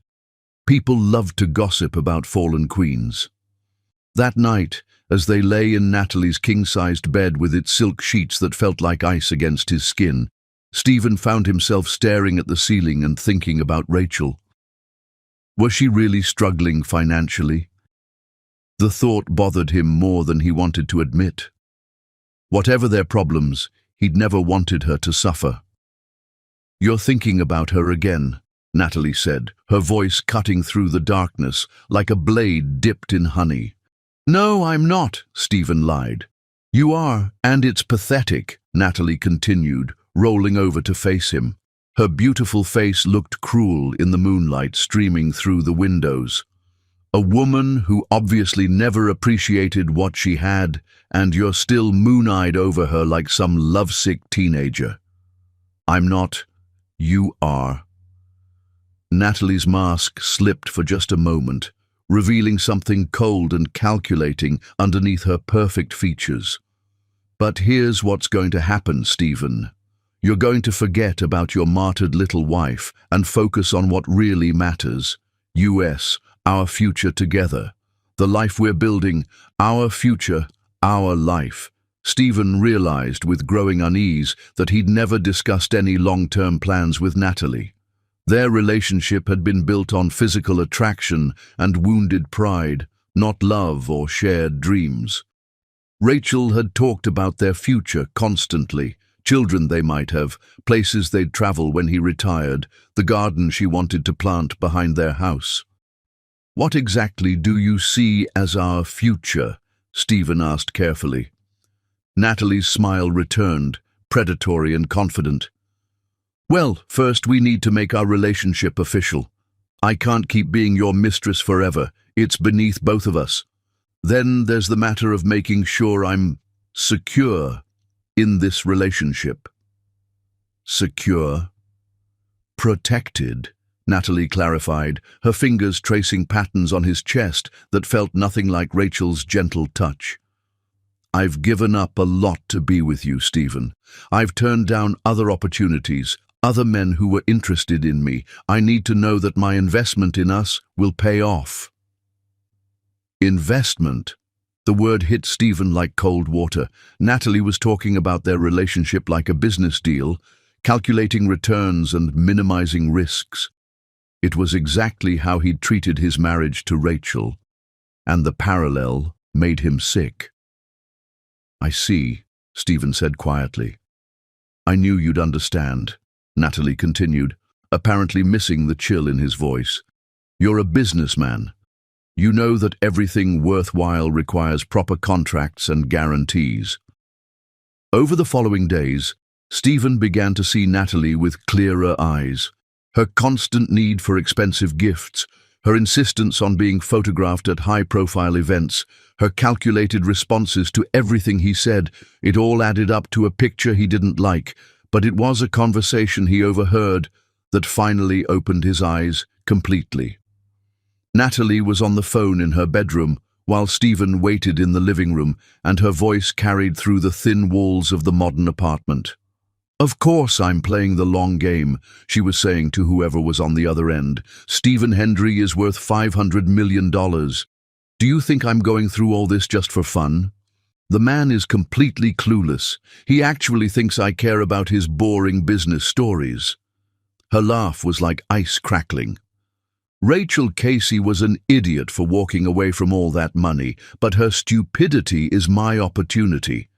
People love to gossip about fallen queens." That night, as they lay in Natalie's king-sized bed with its silk sheets that felt like ice against his skin, Stephen found himself staring at the ceiling and thinking about Rachel. Was she really struggling financially? The thought bothered him more than he wanted to admit. Whatever their problems, he'd never wanted her to suffer. "You're thinking about her again," Natalie said, her voice cutting through the darkness like a blade dipped in honey. "No, I'm not," Stephen lied. "You are, and it's pathetic," Natalie continued, rolling over to face him. Her beautiful face looked cruel in the moonlight streaming through the windows. "A woman who obviously never appreciated what she had, and you're still moon-eyed over her like some lovesick teenager." "I'm not. You are." Natalie's mask slipped for just a moment, revealing something cold and calculating underneath her perfect features. "But here's what's going to happen, Stephen. You're going to forget about your martyred little wife and focus on what really matters. US, our future together. The life we're building, our future, our life." Stephen realized with growing unease that he'd never discussed any long-term plans with Natalie. Their relationship had been built on physical attraction and wounded pride, not love or shared dreams. Rachel had talked about their future constantly, children they might have, places they'd travel when he retired, the garden she wanted to plant behind their house. "What exactly do you see as our future?" Stephen asked carefully. Natalie's smile returned, predatory and confident. "Well, first we need to make our relationship official. I can't keep being your mistress forever. It's beneath both of us. Then there's the matter of making sure I'm secure in this relationship." "Secure? Protected," Natalie clarified, her fingers tracing patterns on his chest that felt nothing like Rachel's gentle touch. "I've given up a lot to be with you, Stephen. I've turned down other opportunities, other men who were interested in me. I need to know that my investment in us will pay off." Investment. The word hit Stephen like cold water. Natalie was talking about their relationship like a business deal, calculating returns and minimizing risks. It was exactly how he'd treated his marriage to Rachel, and the parallel made him sick. "I see," Stephen said quietly. "I knew you'd understand," Natalie continued, apparently missing the chill in his voice. "You're a businessman. You know that everything worthwhile requires proper contracts and guarantees." Over the following days, Stephen began to see Natalie with clearer eyes. Her constant need for expensive gifts, her insistence on being photographed at high-profile events, her calculated responses to everything he said, it all added up to a picture he didn't like, but it was a conversation he overheard that finally opened his eyes completely. Natalie was on the phone in her bedroom, while Stephen waited in the living room, and her voice carried through the thin walls of the modern apartment. "Of course I'm playing the long game," she was saying to whoever was on the other end. "Stephen Hendry is worth $500 million. Do you think I'm going through all this just for fun? The man is completely clueless. He actually thinks I care about his boring business stories." Her laugh was like ice crackling. "Rachel Casey was an idiot for walking away from all that money, but her stupidity is my opportunity.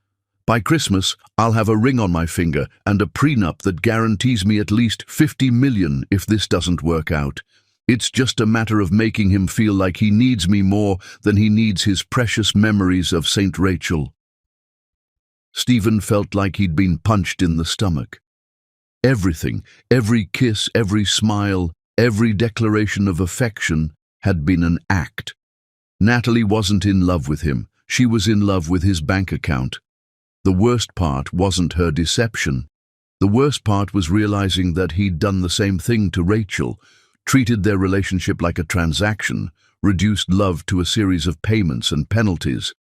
By Christmas, I'll have a ring on my finger and a prenup that guarantees me at least $50 million if this doesn't work out. It's just a matter of making him feel like he needs me more than he needs his precious memories of St. Rachel." Stephen felt like he'd been punched in the stomach. Everything, every kiss, every smile, every declaration of affection had been an act. Natalie wasn't in love with him. She was in love with his bank account. The worst part wasn't her deception. The worst part was realizing that he'd done the same thing to Rachel, treated their relationship like a transaction, reduced love to a series of payments and penalties.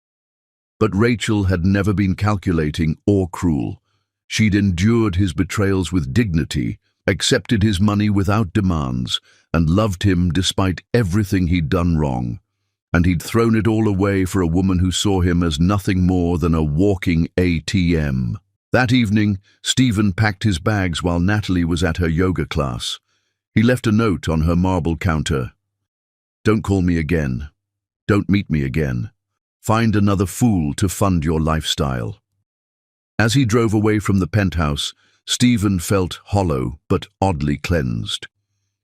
But Rachel had never been calculating or cruel. She'd endured his betrayals with dignity, accepted his money without demands, and loved him despite everything he'd done wrong. And he'd thrown it all away for a woman who saw him as nothing more than a walking ATM. That evening, Stephen packed his bags while Natalie was at her yoga class. He left a note on her marble counter. "Don't call me again. Don't meet me again. Find another fool to fund your lifestyle." As he drove away from the penthouse, Stephen felt hollow but oddly cleansed.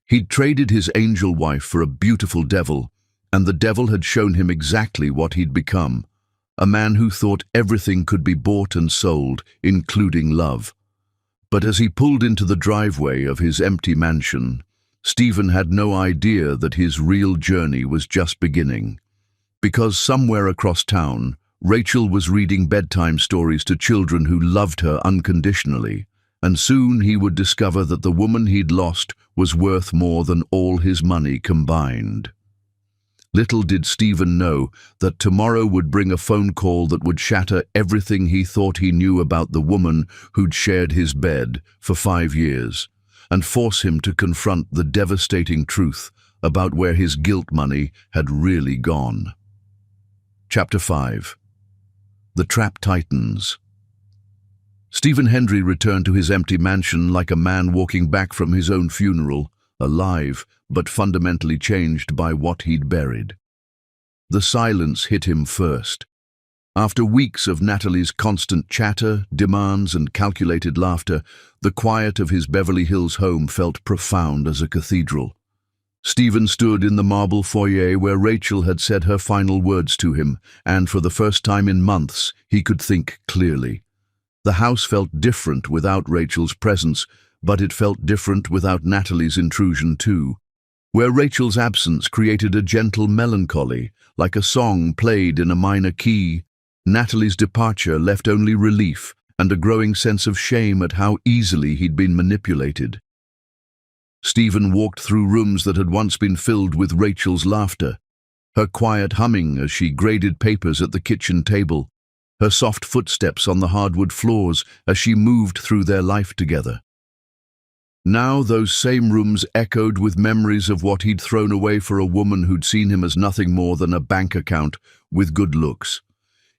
He'd traded his angel wife for a beautiful devil, and the devil had shown him exactly what he'd become, a man who thought everything could be bought and sold, including love. But as he pulled into the driveway of his empty mansion, Stephen had no idea that his real journey was just beginning. Because somewhere across town, Rachel was reading bedtime stories to children who loved her unconditionally, and soon he would discover that the woman he'd lost was worth more than all his money combined. Little did Stephen know that tomorrow would bring a phone call that would shatter everything he thought he knew about the woman who'd shared his bed for 5 years, and force him to confront the devastating truth about where his guilt money had really gone. Chapter 5. The Trap Tightens. Stephen Hendry returned to his empty mansion like a man walking back from his own funeral, alive but fundamentally changed by what he'd buried. The silence hit him first. After weeks of Natalie's constant chatter, demands, and calculated laughter, the quiet of his Beverly Hills home felt profound as a cathedral. Stephen stood in the marble foyer where Rachel had said her final words to him, and for the first time in months, he could think clearly. The house felt different without Rachel's presence, but it felt different without Natalie's intrusion too. Where Rachel's absence created a gentle melancholy, like a song played in a minor key, Natalie's departure left only relief and a growing sense of shame at how easily he'd been manipulated. Stephen walked through rooms that had once been filled with Rachel's laughter, her quiet humming as she graded papers at the kitchen table, her soft footsteps on the hardwood floors as she moved through their life together. Now those same rooms echoed with memories of what he'd thrown away for a woman who'd seen him as nothing more than a bank account with good looks.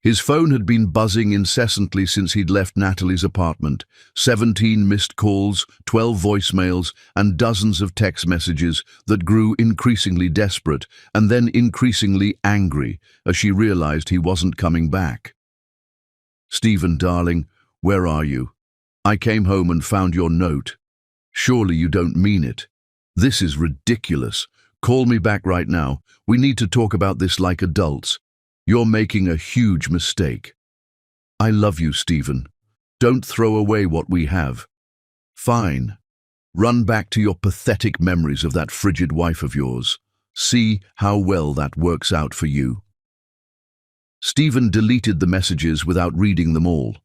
His phone had been buzzing incessantly since he'd left Natalie's apartment. 17 missed calls, 12 voicemails, and dozens of text messages that grew increasingly desperate and then increasingly angry as she realized he wasn't coming back. "Stephen, darling, where are you? I came home and found your note. Surely you don't mean it. This is ridiculous. Call me back right now. We need to talk about this like adults. You're making a huge mistake. I love you, Stephen. Don't throw away what we have." "Fine. Run back to your pathetic memories of that frigid wife of yours. See how well that works out for you." Stephen deleted the messages without reading them all.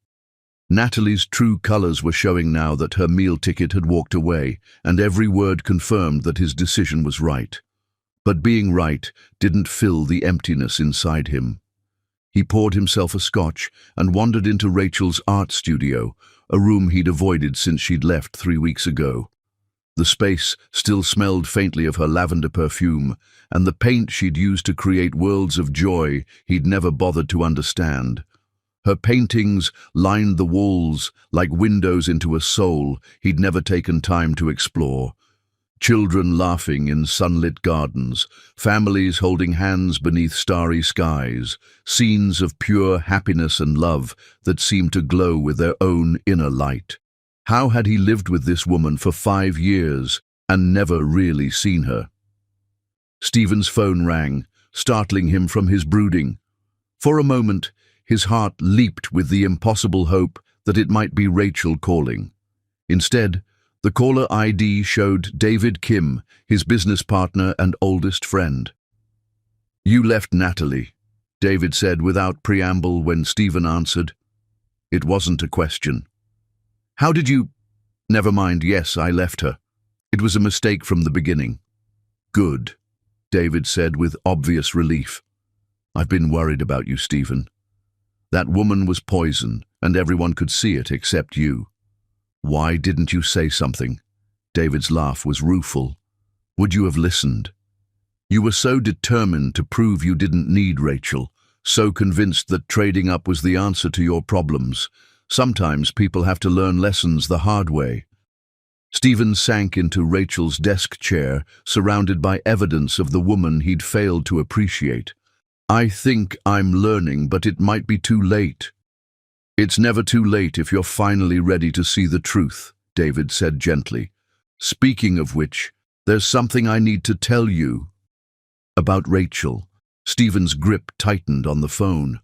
Natalie's true colors were showing now that her meal ticket had walked away, and every word confirmed that his decision was right. But being right didn't fill the emptiness inside him. He poured himself a scotch and wandered into Rachel's art studio, a room he'd avoided since she'd left 3 weeks ago. The space still smelled faintly of her lavender perfume, and the paint she'd used to create worlds of joy he'd never bothered to understand. Her paintings lined the walls like windows into a soul he'd never taken time to explore. Children laughing in sunlit gardens, families holding hands beneath starry skies, scenes of pure happiness and love that seemed to glow with their own inner light. How had he lived with this woman for 5 years and never really seen her? Stephen's phone rang, startling him from his brooding. For a moment, his heart leaped with the impossible hope that it might be Rachel calling. Instead, the caller ID showed David Kim, his business partner and oldest friend. "You left Natalie," David said without preamble when Stephen answered. It wasn't a question. "How did you—" "Never mind, yes, I left her. It was a mistake from the beginning." "Good," David said with obvious relief. "I've been worried about you, Stephen. That woman was poison, and everyone could see it except you. Why didn't you say something?" David's laugh was rueful. "Would you have listened? You were so determined to prove you didn't need Rachel, so convinced that trading up was the answer to your problems. Sometimes people have to learn lessons the hard way." Stephen sank into Rachel's desk chair, surrounded by evidence of the woman he'd failed to appreciate. "I think I'm learning, but it might be too late." "It's never too late if you're finally ready to see the truth," David said gently. "Speaking of which, there's something I need to tell you." "About Rachel." Stephen's grip tightened on the phone.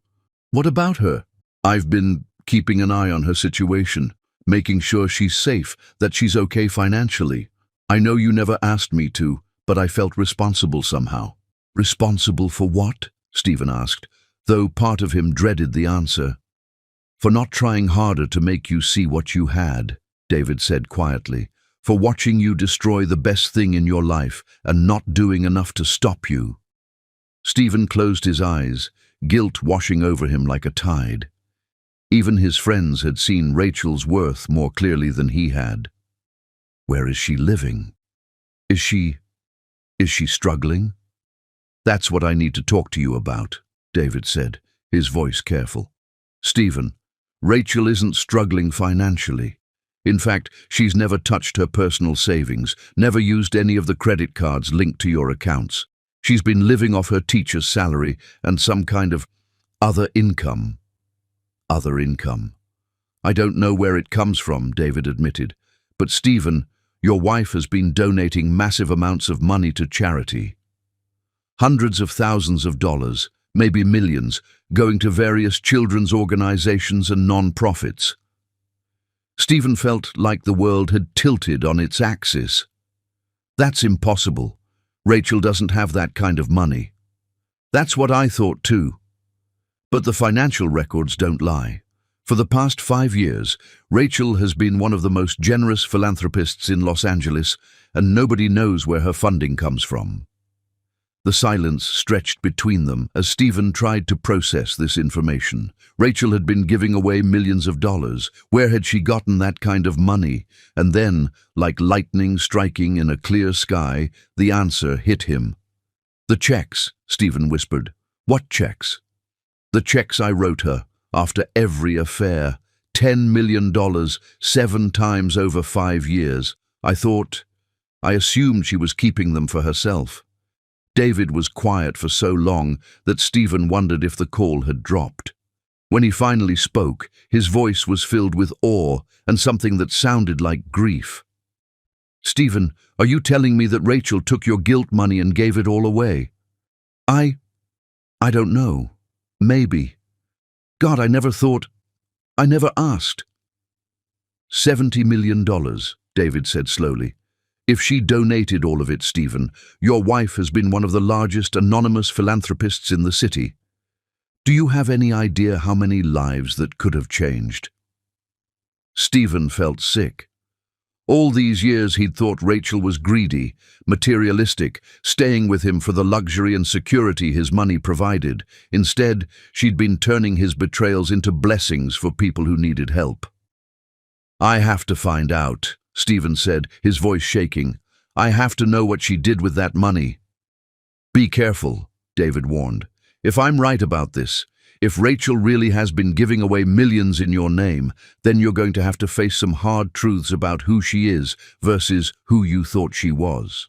"What about her?" "I've been keeping an eye on her situation, making sure she's safe, that she's okay financially. I know you never asked me to, but I felt responsible somehow." "Responsible for what?" Stephen asked, though part of him dreaded the answer. "For not trying harder to make you see what you had." David said quietly, "for watching you destroy the best thing in your life and not doing enough to stop you." Stephen closed his eyes, guilt washing over him like a tide. Even his friends had seen Rachel's worth more clearly than he had. Where is she living? Is she struggling? "That's what I need to talk to you about," David said, his voice careful. "Stephen, Rachel isn't struggling financially. In fact, she's never touched her personal savings, never used any of the credit cards linked to your accounts. She's been living off her teacher's salary and some kind of other income." "Other income. I don't know where it comes from," David admitted. "But Stephen, your wife has been donating massive amounts of money to charity. Hundreds of thousands of dollars, maybe millions, going to various children's organizations and non-profits." Stephen felt like the world had tilted on its axis. "That's impossible. Rachel doesn't have that kind of money." "That's what I thought too. But the financial records don't lie. For the past 5 years, Rachel has been one of the most generous philanthropists in Los Angeles, and nobody knows where her funding comes from." The silence stretched between them as Stephen tried to process this information. Rachel had been giving away millions of dollars. Where had she gotten that kind of money? And then, like lightning striking in a clear sky, the answer hit him. "The checks," Stephen whispered. "What checks?" "The checks I wrote her, after every affair. $10 million, 7 times over 5 years. I assumed she was keeping them for herself." David was quiet for so long that Stephen wondered if the call had dropped. When he finally spoke, his voice was filled with awe and something that sounded like grief. "Stephen, are you telling me that Rachel took your guilt money and gave it all away?" I don't know. Maybe. God, I never asked." $70 million, David said slowly. "If she donated all of it, Stephen, your wife has been one of the largest anonymous philanthropists in the city. Do you have any idea how many lives that could have changed?" Stephen felt sick. All these years he'd thought Rachel was greedy, materialistic, staying with him for the luxury and security his money provided. Instead, she'd been turning his betrayals into blessings for people who needed help. "I have to find out," Stephen said, his voice shaking. "I have to know what she did with that money." "Be careful," David warned. "If I'm right about this, if Rachel really has been giving away millions in your name, then you're going to have to face some hard truths about who she is versus who you thought she was."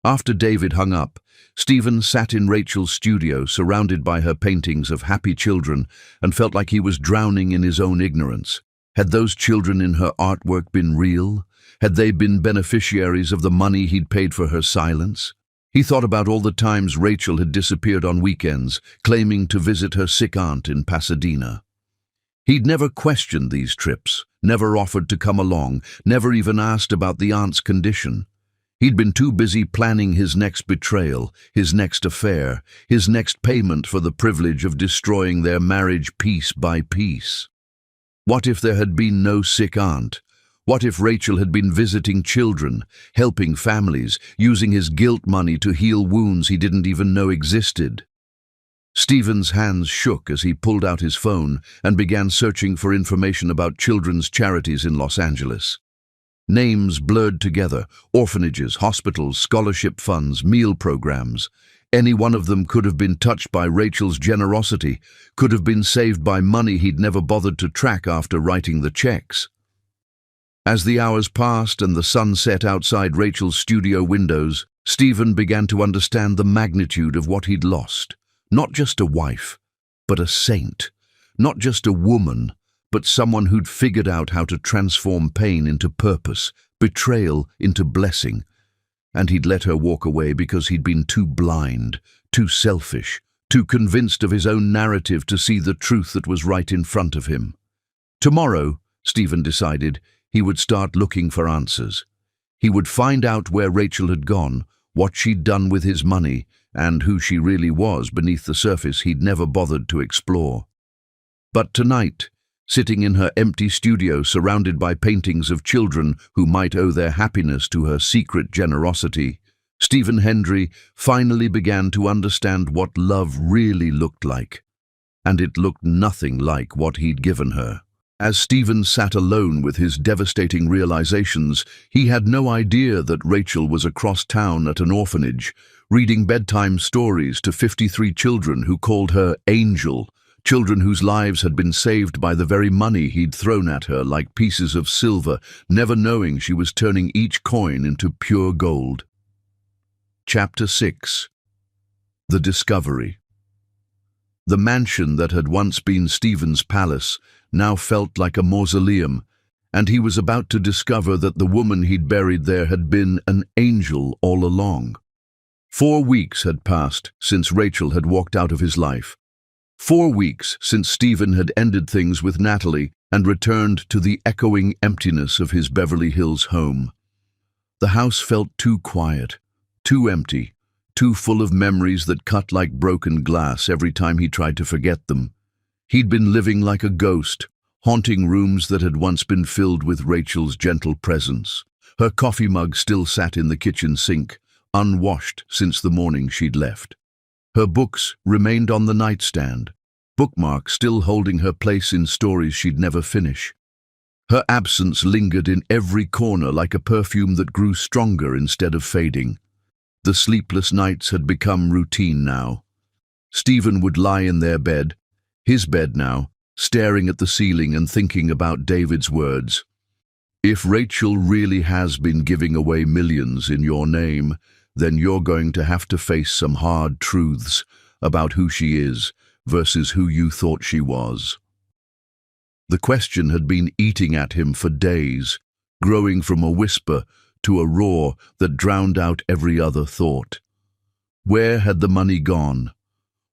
After David hung up, Stephen sat in Rachel's studio surrounded by her paintings of happy children and felt like he was drowning in his own ignorance. Had those children in her artwork been real? Had they been beneficiaries of the money he'd paid for her silence? He thought about all the times Rachel had disappeared on weekends, claiming to visit her sick aunt in Pasadena. He'd never questioned these trips, never offered to come along, never even asked about the aunt's condition. He'd been too busy planning his next betrayal, his next affair, his next payment for the privilege of destroying their marriage piece by piece. What if there had been no sick aunt? What if Rachel had been visiting children, helping families, using his guilt money to heal wounds he didn't even know existed? Stephen's hands shook as he pulled out his phone and began searching for information about children's charities in Los Angeles. Names blurred together: orphanages, hospitals, scholarship funds, meal programs. Any one of them could have been touched by Rachel's generosity, could have been saved by money he'd never bothered to track after writing the checks. As the hours passed and the sun set outside Rachel's studio windows, Stephen began to understand the magnitude of what he'd lost. Not just a wife, but a saint. Not just a woman, but someone who'd figured out how to transform pain into purpose, betrayal into blessing. And he'd let her walk away because he'd been too blind, too selfish, too convinced of his own narrative to see the truth that was right in front of him. Tomorrow, Stephen decided, he would start looking for answers. He would find out where Rachel had gone, what she'd done with his money, and who she really was beneath the surface he'd never bothered to explore. But tonight, Sitting in her empty studio surrounded by paintings of children who might owe their happiness to her secret generosity, Stephen Hendry finally began to understand what love really looked like. And it looked nothing like what he'd given her. As Stephen sat alone with his devastating realizations, he had no idea that Rachel was across town at an orphanage, reading bedtime stories to 53 children who called her Angel, children whose lives had been saved by the very money he'd thrown at her like pieces of silver, never knowing she was turning each coin into pure gold. Chapter 6. The Discovery. The mansion that had once been Stephen's palace now felt like a mausoleum, and he was about to discover that the woman he'd buried there had been an angel all along. 4 weeks had passed since Rachel had walked out of his life. 4 weeks since Stephen had ended things with Natalie and returned to the echoing emptiness of his Beverly Hills home. The house felt too quiet, too empty, too full of memories that cut like broken glass every time he tried to forget them. He'd been living like a ghost, haunting rooms that had once been filled with Rachel's gentle presence. Her coffee mug still sat in the kitchen sink, unwashed since the morning she'd left. Her books remained on the nightstand, bookmarks still holding her place in stories she'd never finish. Her absence lingered in every corner like a perfume that grew stronger instead of fading. The sleepless nights had become routine now. Stephen would lie in their bed, his bed now, staring at the ceiling and thinking about David's words. If Rachel really has been giving away millions in your name, then you're going to have to face some hard truths about who she is versus who you thought she was. The question had been eating at him for days, growing from a whisper to a roar that drowned out every other thought. Where had the money gone?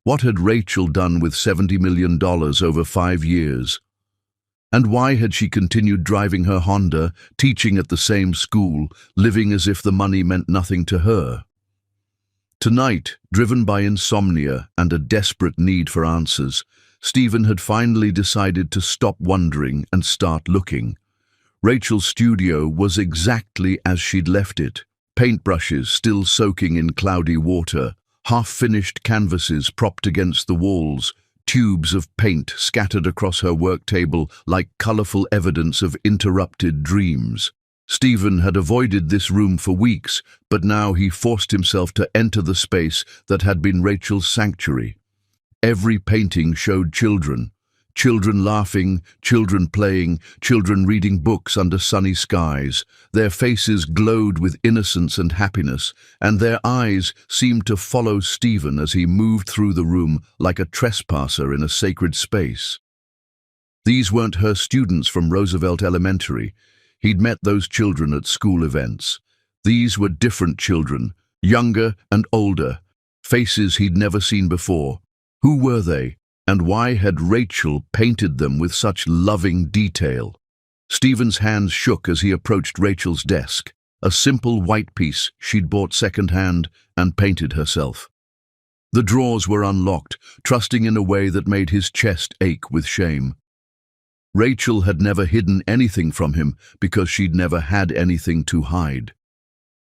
What had Rachel done with $70 million over 5 years? And why had she continued driving her Honda, teaching at the same school, living as if the money meant nothing to her? Tonight, driven by insomnia and a desperate need for answers, Stephen had finally decided to stop wondering and start looking. Rachel's studio was exactly as she'd left it. Paintbrushes still soaking in cloudy water, half-finished canvases propped against the walls, tubes of paint scattered across her work table like colorful evidence of interrupted dreams. Stephen had avoided this room for weeks, but now he forced himself to enter the space that had been Rachel's sanctuary. Every painting showed children. Children laughing, children playing, children reading books under sunny skies. Their faces glowed with innocence and happiness, and their eyes seemed to follow Stephen as he moved through the room like a trespasser in a sacred space. These weren't her students from Roosevelt Elementary. He'd met those children at school events. These were different children, younger and older, faces he'd never seen before. Who were they? And why had Rachel painted them with such loving detail? Stephen's hands shook as he approached Rachel's desk, a simple white piece she'd bought second-hand and painted herself. The drawers were unlocked, trusting in a way that made his chest ache with shame. Rachel had never hidden anything from him because she'd never had anything to hide.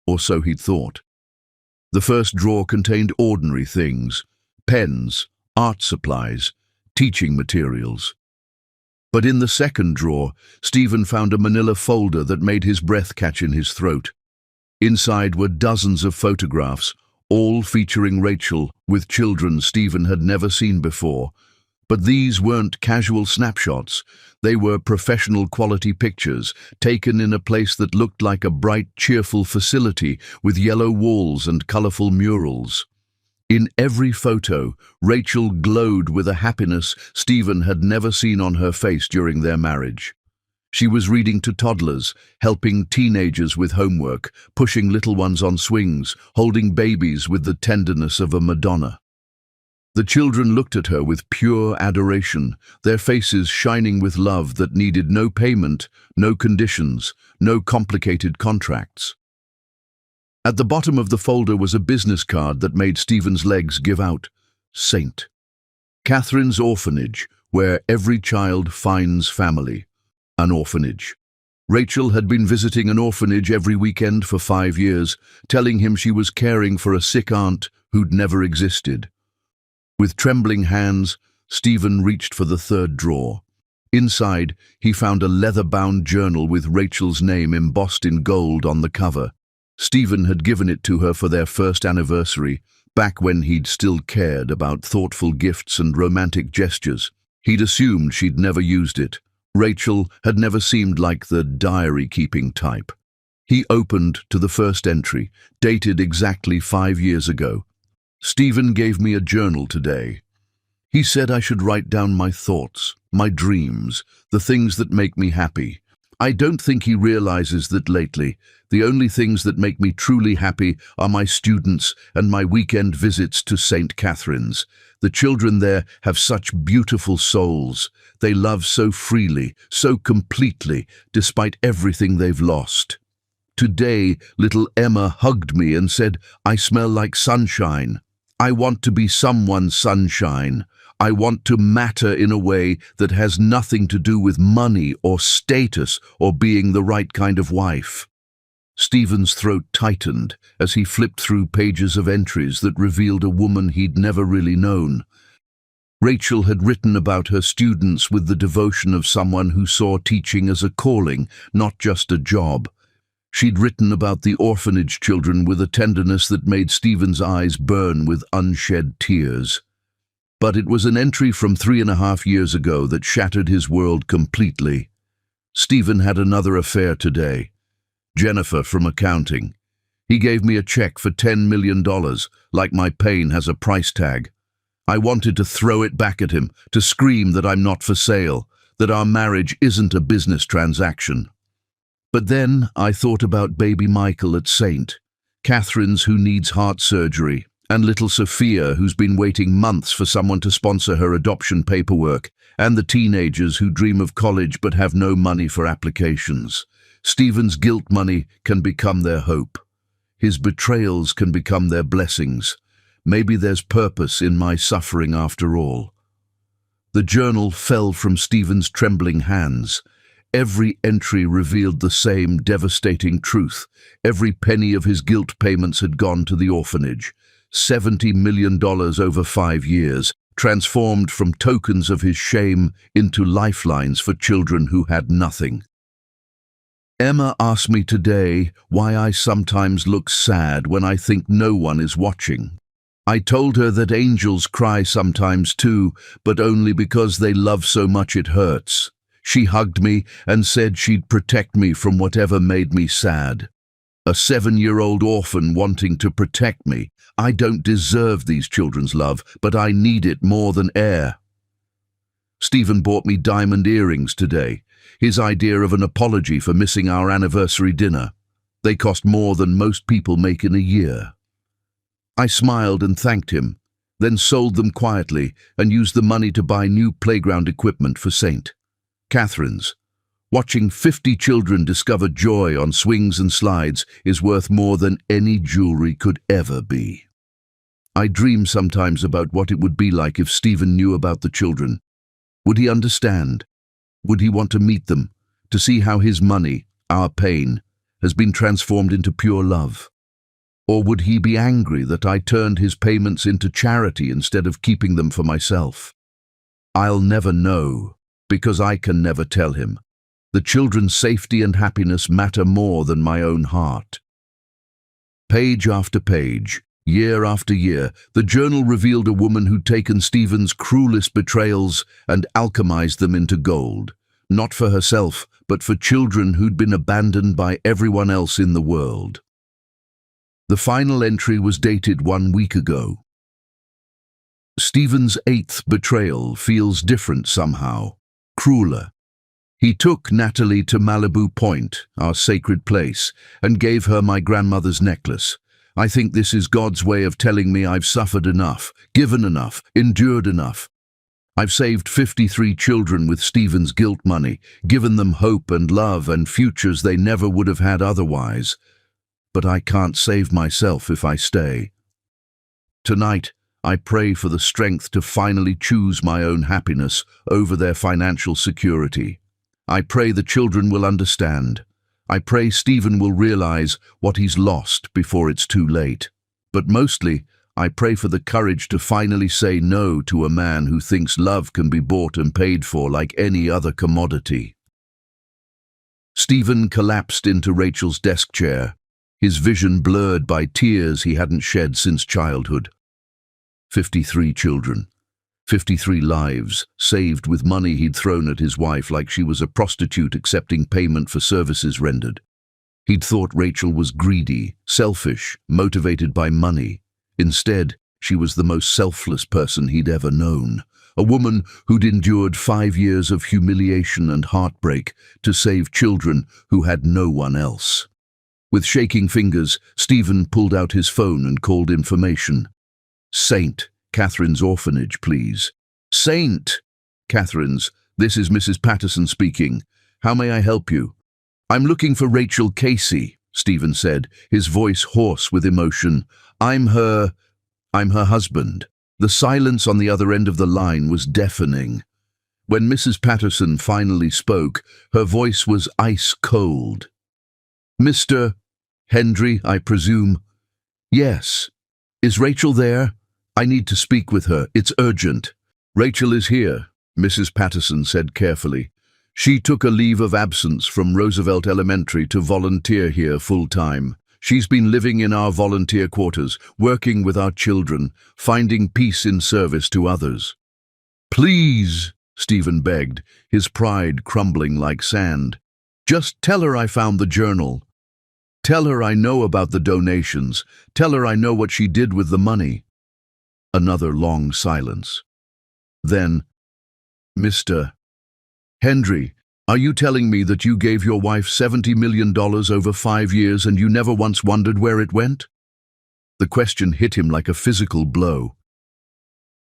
Or so he'd thought. The first drawer contained ordinary things: pens, art supplies, teaching materials. But in the second drawer, Stephen found a manila folder that made his breath catch in his throat. Inside were dozens of photographs, all featuring Rachel with children Stephen had never seen before. But these weren't casual snapshots. They were professional quality pictures, taken in a place that looked like a bright, cheerful facility with yellow walls and colorful murals. In every photo, Rachel glowed with a happiness Stephen had never seen on her face during their marriage. She was reading to toddlers, helping teenagers with homework, pushing little ones on swings, holding babies with the tenderness of a Madonna. The children looked at her with pure adoration, their faces shining with love that needed no payment, no conditions, no complicated contracts. At the bottom of the folder was a business card that made Stephen's legs give out. Saint. Catherine's Orphanage, where every child finds family, an orphanage. Rachel had been visiting an orphanage every weekend for 5 years, telling him she was caring for a sick aunt who'd never existed. With trembling hands, Stephen reached for the third drawer. Inside, he found a leather-bound journal with Rachel's name embossed in gold on the cover. Stephen had given it to her for their first anniversary, back when he'd still cared about thoughtful gifts and romantic gestures. He'd assumed she'd never used it. Rachel had never seemed like the diary-keeping type. He opened to the first entry, dated exactly 5 years ago. Stephen gave me a journal today. He said I should write down my thoughts, my dreams, the things that make me happy. I don't think he realizes that lately, the only things that make me truly happy are my students and my weekend visits to St. Catherine's. The children there have such beautiful souls. They love so freely, so completely, despite everything they've lost. Today, little Emma hugged me and said, "I smell like sunshine. I want to be someone's sunshine. I want to matter in a way that has nothing to do with money or status or being the right kind of wife." Stephen's throat tightened as he flipped through pages of entries that revealed a woman he'd never really known. Rachel had written about her students with the devotion of someone who saw teaching as a calling, not just a job. She'd written about the orphanage children with a tenderness that made Stephen's eyes burn with unshed tears. But it was an entry from 3.5 years ago that shattered his world completely. Stephen had another affair today. Jennifer from accounting. He gave me a check for $10 million, like my pain has a price tag. I wanted to throw it back at him, to scream that I'm not for sale, that our marriage isn't a business transaction. But then I thought about baby Michael at St. Catherine's, who needs heart surgery, and little Sophia, who's been waiting months for someone to sponsor her adoption paperwork, and the teenagers who dream of college but have no money for applications. Stephen's guilt money can become their hope. His betrayals can become their blessings. Maybe there's purpose in my suffering after all. The journal fell from Stephen's trembling hands. Every entry revealed the same devastating truth. Every penny of his guilt payments had gone to the orphanage. $70 million over 5 years, transformed from tokens of his shame into lifelines for children who had nothing. Emma asked me today why I sometimes look sad when I think no one is watching. I told her that angels cry sometimes too, but only because they love so much it hurts. She hugged me and said she'd protect me from whatever made me sad. A 7-year-old orphan wanting to protect me. I don't deserve these children's love, but I need it more than air. Stephen bought me diamond earrings today, his idea of an apology for missing our anniversary dinner. They cost more than most people make in a year. I smiled and thanked him, then sold them quietly and used the money to buy new playground equipment for St. Catherine's. Watching 50 children discover joy on swings and slides is worth more than any jewelry could ever be. I dream sometimes about what it would be like if Stephen knew about the children. Would he understand? Would he want to meet them, to see how his money, our pain, has been transformed into pure love? Or would he be angry that I turned his payments into charity instead of keeping them for myself? I'll never know, because I can never tell him. The children's safety and happiness matter more than my own heart. Page after page, year after year, the journal revealed a woman who'd taken Stephen's cruelest betrayals and alchemized them into gold, not for herself, but for children who'd been abandoned by everyone else in the world. The final entry was dated 1 week ago. Stephen's 8th betrayal feels different somehow, crueler. He took Natalie to Malibu Point, our sacred place, and gave her my grandmother's necklace. I think this is God's way of telling me I've suffered enough, given enough, endured enough. I've saved 53 children with Stephen's guilt money, given them hope and love and futures they never would have had otherwise. But I can't save myself if I stay. Tonight, I pray for the strength to finally choose my own happiness over their financial security. I pray the children will understand. I pray Stephen will realize what he's lost before it's too late. But mostly, I pray for the courage to finally say no to a man who thinks love can be bought and paid for like any other commodity. Stephen collapsed into Rachel's desk chair, his vision blurred by tears he hadn't shed since childhood. 53 children, 53 lives, saved with money he'd thrown at his wife like she was a prostitute accepting payment for services rendered. He'd thought Rachel was greedy, selfish, motivated by money. Instead, she was the most selfless person he'd ever known. A woman who'd endured 5 years of humiliation and heartbreak to save children who had no one else. With shaking fingers, Stephen pulled out his phone and called information. St. Catherine's orphanage, please. St. Catherine's, this is Mrs. Patterson speaking. How may I help you? I'm looking for Rachel Casey, Stephen said, his voice hoarse with emotion. I'm her husband. The silence on the other end of the line was deafening. When Mrs. Patterson finally spoke, her voice was ice cold. Mr. Hendry, I presume? Yes. Is Rachel there? I need to speak with her. It's urgent. Rachel is here, Mrs. Patterson said carefully. She took a leave of absence from Roosevelt Elementary to volunteer here full-time. She's been living in our volunteer quarters, working with our children, finding peace in service to others. Please, Stephen begged, his pride crumbling like sand. Just tell her I found the journal. Tell her I know about the donations. Tell her I know what she did with the money. Another long silence. Then, Mr. Hendry, are you telling me that you gave your wife $70 million over 5 years and you never once wondered where it went? The question hit him like a physical blow.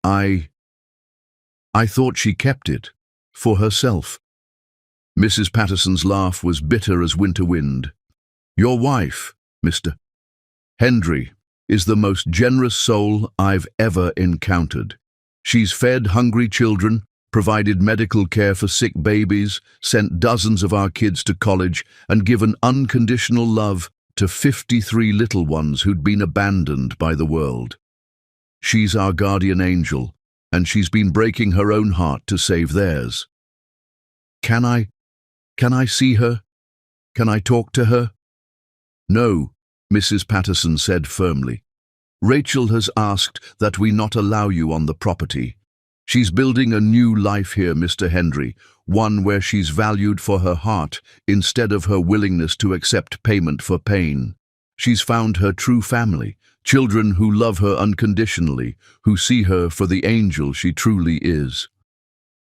I thought she kept it, for herself. Mrs. Patterson's laugh was bitter as winter wind. Your wife, Mr. Hendry, is the most generous soul I've ever encountered. She's fed hungry children, provided medical care for sick babies, sent dozens of our kids to college, and given unconditional love to 53 little ones who'd been abandoned by the world. She's our guardian angel, and she's been breaking her own heart to save theirs. Can I see her? Can I talk to her? No, Mrs. Patterson said firmly. Rachel has asked that we not allow you on the property. She's building a new life here, Mr. Hendry, one where she's valued for her heart instead of her willingness to accept payment for pain. She's found her true family, children who love her unconditionally, who see her for the angel she truly is.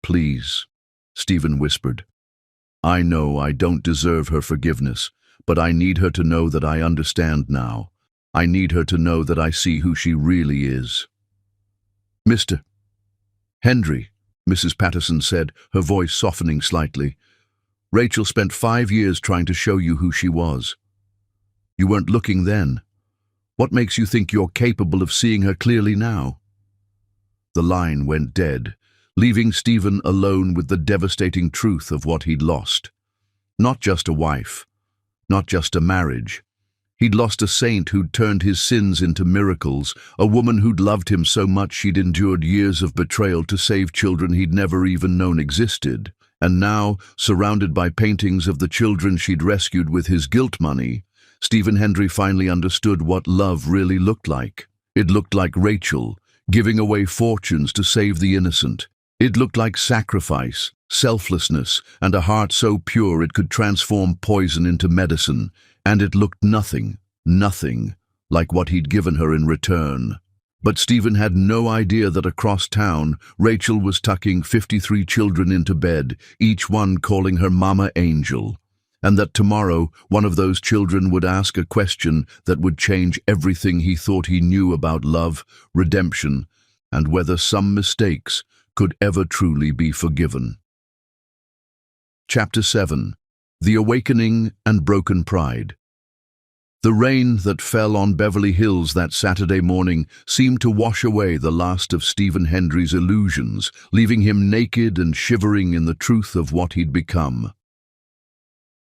Please, Stephen whispered. I know I don't deserve her forgiveness, but I need her to know that I understand now. I need her to know that I see who she really is. Mr. Hendry, Mrs. Patterson said, her voice softening slightly. Rachel spent 5 years trying to show you who she was. You weren't looking then. What makes you think you're capable of seeing her clearly now? The line went dead, leaving Stephen alone with the devastating truth of what he'd lost. Not just a wife, not just a marriage. He'd lost a saint who'd turned his sins into miracles, a woman who'd loved him so much she'd endured years of betrayal to save children he'd never even known existed. And now, surrounded by paintings of the children she'd rescued with his guilt money, Stephen Hendry finally understood what love really looked like. It looked like Rachel, giving away fortunes to save the innocent. It looked like sacrifice, selflessness, and a heart so pure it could transform poison into medicine. And it looked nothing like what he'd given her in return. But Stephen had no idea that across town, Rachel was tucking 53 children into bed, each one calling her Mama Angel, and that tomorrow one of those children would ask a question that would change everything he thought he knew about love, redemption, and whether some mistakes could ever truly be forgiven. Chapter 7. The Awakening and Broken Pride. The rain that fell on Beverly Hills that Saturday morning seemed to wash away the last of Stephen Hendry's illusions, leaving him naked and shivering in the truth of what he'd become.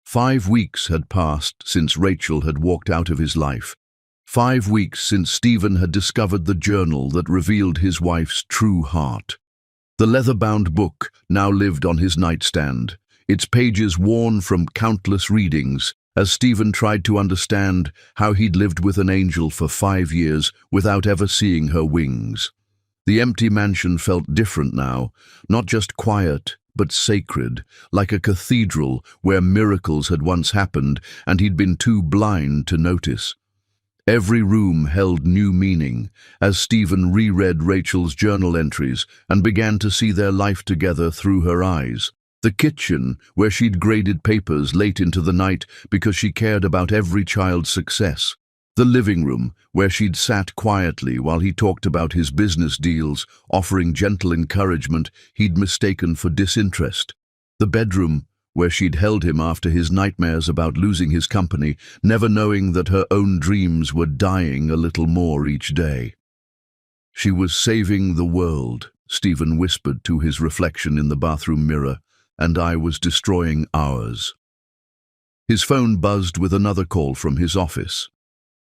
5 weeks had passed since Rachel had walked out of his life. 5 weeks since Stephen had discovered the journal that revealed his wife's true heart. The leather-bound book now lived on his nightstand, its pages worn from countless readings, as Stephen tried to understand how he'd lived with an angel for 5 years without ever seeing her wings. The empty mansion felt different now, not just quiet, but sacred, like a cathedral where miracles had once happened and he'd been too blind to notice. Every room held new meaning as Stephen reread Rachel's journal entries and began to see their life together through her eyes. The kitchen, where she'd graded papers late into the night because she cared about every child's success. The living room, where she'd sat quietly while he talked about his business deals, offering gentle encouragement he'd mistaken for disinterest. The bedroom, where she'd held him after his nightmares about losing his company, never knowing that her own dreams were dying a little more each day. She was saving the world, Stephen whispered to his reflection in the bathroom mirror, and I was destroying ours. His phone buzzed with another call from his office.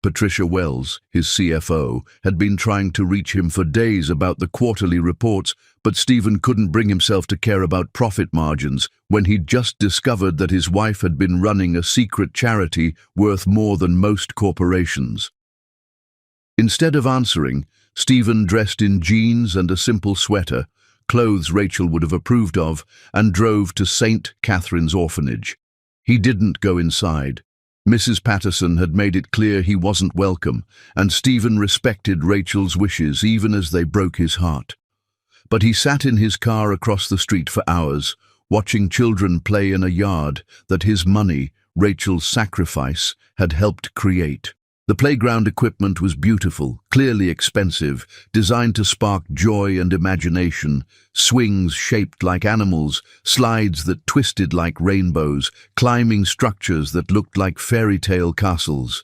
Patricia Wells, his CFO, had been trying to reach him for days about the quarterly reports, but Stephen couldn't bring himself to care about profit margins when he'd just discovered that his wife had been running a secret charity worth more than most corporations. Instead of answering, Stephen dressed in jeans and a simple sweater, clothes Rachel would have approved of, and drove to St. Catherine's Orphanage. He didn't go inside. Mrs. Patterson had made it clear he wasn't welcome, and Stephen respected Rachel's wishes even as they broke his heart. But he sat in his car across the street for hours, watching children play in a yard that his money, Rachel's sacrifice, had helped create. The playground equipment was beautiful, clearly expensive, designed to spark joy and imagination, swings shaped like animals, slides that twisted like rainbows, climbing structures that looked like fairy tale castles.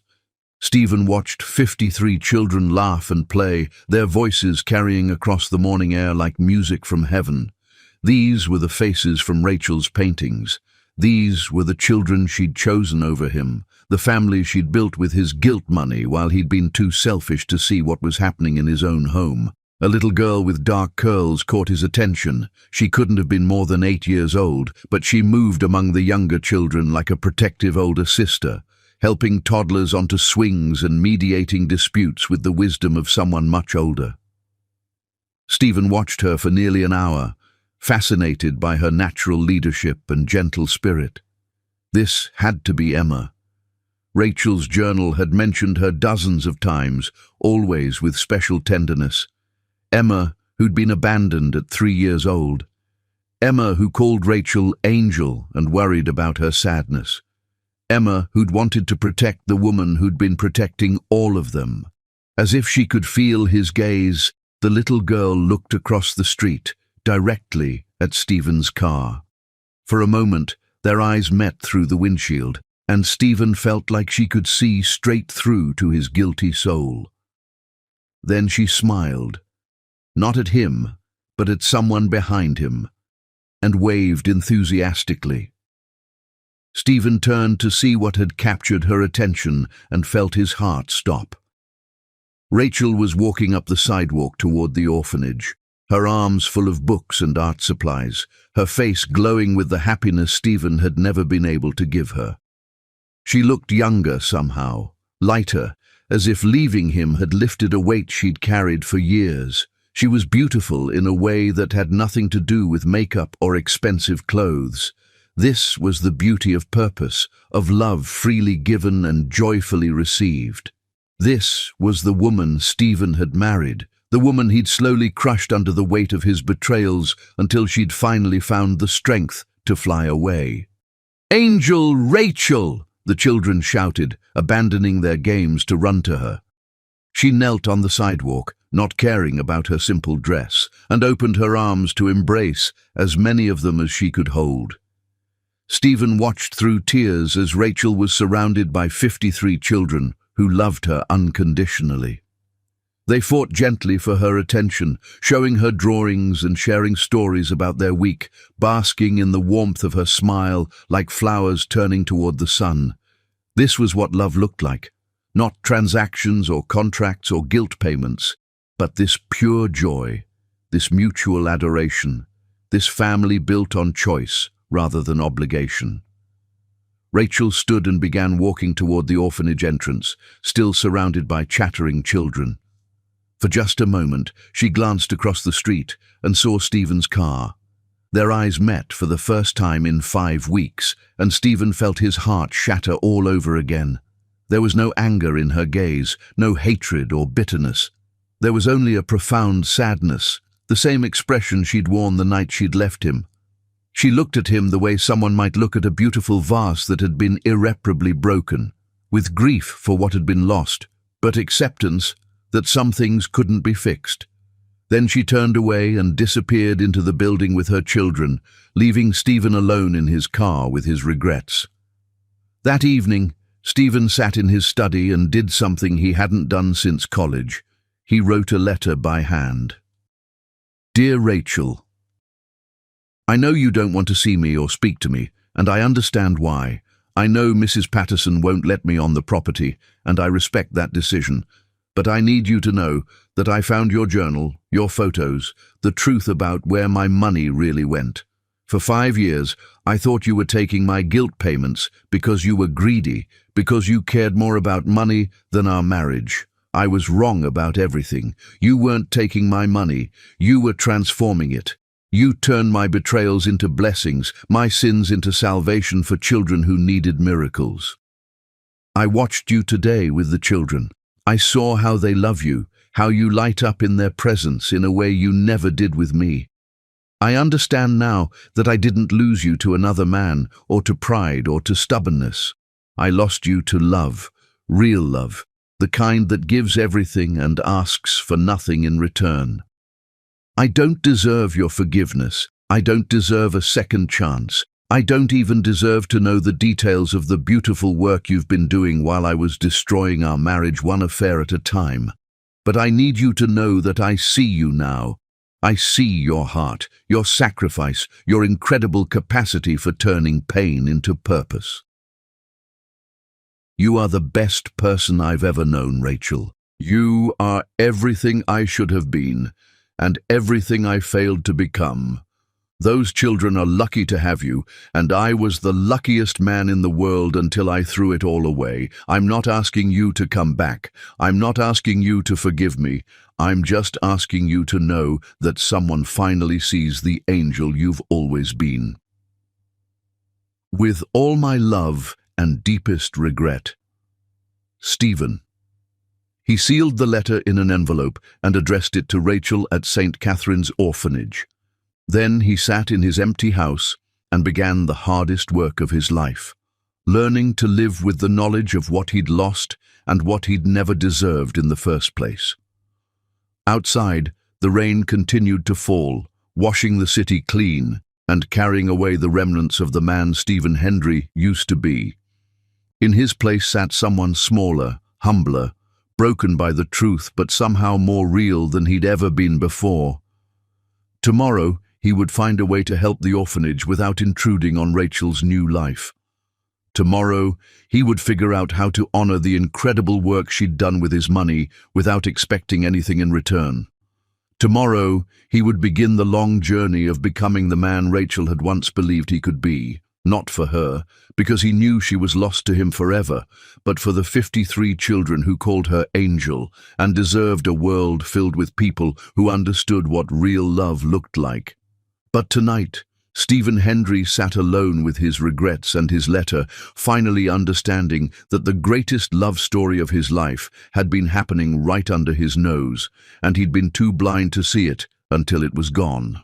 Stephen watched 53 children laugh and play, their voices carrying across the morning air like music from heaven. These were the faces from Rachel's paintings. These were the children she'd chosen over him, the family she'd built with his guilt money while he'd been too selfish to see what was happening in his own home. A little girl with dark curls caught his attention. She couldn't have been more than 8 years old, but she moved among the younger children like a protective older sister, helping toddlers onto swings and mediating disputes with the wisdom of someone much older. Stephen watched her for nearly an hour, fascinated by her natural leadership and gentle spirit. This had to be Emma. Rachel's journal had mentioned her dozens of times, always with special tenderness. Emma, who'd been abandoned at 3 years old. Emma, who called Rachel Angel and worried about her sadness. Emma, who'd wanted to protect the woman who'd been protecting all of them. As if she could feel his gaze, the little girl looked across the street, directly at Stephen's car. For a moment, their eyes met through the windshield, and Stephen felt like she could see straight through to his guilty soul. Then she smiled, not at him, but at someone behind him, and waved enthusiastically. Stephen turned to see what had captured her attention and felt his heart stop. Rachel was walking up the sidewalk toward the orphanage, her arms full of books and art supplies, her face glowing with the happiness Stephen had never been able to give her. She looked younger somehow, lighter, as if leaving him had lifted a weight she'd carried for years. She was beautiful in a way that had nothing to do with makeup or expensive clothes. This was the beauty of purpose, of love freely given and joyfully received. This was the woman Stephen had married, the woman he'd slowly crushed under the weight of his betrayals until she'd finally found the strength to fly away. "Angel Rachel!" the children shouted, abandoning their games to run to her. She knelt on the sidewalk, not caring about her simple dress, and opened her arms to embrace as many of them as she could hold. Stephen watched through tears as Rachel was surrounded by 53 children, who loved her unconditionally. They fought gently for her attention, showing her drawings and sharing stories about their week, basking in the warmth of her smile like flowers turning toward the sun. This was what love looked like. Not transactions or contracts or guilt payments, but this pure joy, this mutual adoration, this family built on choice rather than obligation. Rachel stood and began walking toward the orphanage entrance, still surrounded by chattering children. For just a moment, she glanced across the street and saw Stephen's car. Their eyes met for the first time in 5 weeks, and Stephen felt his heart shatter all over again. There was no anger in her gaze, no hatred or bitterness. There was only a profound sadness, the same expression she'd worn the night she'd left him. She looked at him the way someone might look at a beautiful vase that had been irreparably broken, with grief for what had been lost, but acceptance that some things couldn't be fixed. Then she turned away and disappeared into the building with her children, leaving Stephen alone in his car with his regrets. That evening, Stephen sat in his study and did something he hadn't done since college. He wrote a letter by hand. Dear Rachel, I know you don't want to see me or speak to me, and I understand why. I know Mrs. Patterson won't let me on the property, and I respect that decision. But I need you to know that I found your journal, your photos, the truth about where my money really went. For 5 years, I thought you were taking my guilt payments because you were greedy, because you cared more about money than our marriage. I was wrong about everything. You weren't taking my money. You were transforming it. You turned my betrayals into blessings, my sins into salvation for children who needed miracles. I watched you today with the children. I saw how they love you, how you light up in their presence in a way you never did with me. I understand now that I didn't lose you to another man, or to pride, or to stubbornness. I lost you to love, real love, the kind that gives everything and asks for nothing in return. I don't deserve your forgiveness. I don't deserve a second chance. I don't even deserve to know the details of the beautiful work you've been doing while I was destroying our marriage one affair at a time. But I need you to know that I see you now. I see your heart, your sacrifice, your incredible capacity for turning pain into purpose. You are the best person I've ever known, Rachel. You are everything I should have been, and everything I failed to become. Those children are lucky to have you, and I was the luckiest man in the world until I threw it all away. I'm not asking you to come back. I'm not asking you to forgive me. I'm just asking you to know that someone finally sees the angel you've always been. With all my love and deepest regret, Stephen. He sealed the letter in an envelope and addressed it to Rachel at St. Catherine's Orphanage. Then he sat in his empty house and began the hardest work of his life, learning to live with the knowledge of what he'd lost and what he'd never deserved in the first place. Outside, the rain continued to fall, washing the city clean and carrying away the remnants of the man Stephen Hendry used to be. In his place sat someone smaller, humbler, broken by the truth but somehow more real than he'd ever been before. Tomorrow, he would find a way to help the orphanage without intruding on Rachel's new life. Tomorrow, he would figure out how to honor the incredible work she'd done with his money without expecting anything in return. Tomorrow, he would begin the long journey of becoming the man Rachel had once believed he could be, not for her, because he knew she was lost to him forever, but for the 53 children who called her Angel and deserved a world filled with people who understood what real love looked like. But tonight, Stephen Hendry sat alone with his regrets and his letter, finally understanding that the greatest love story of his life had been happening right under his nose, and he'd been too blind to see it until it was gone.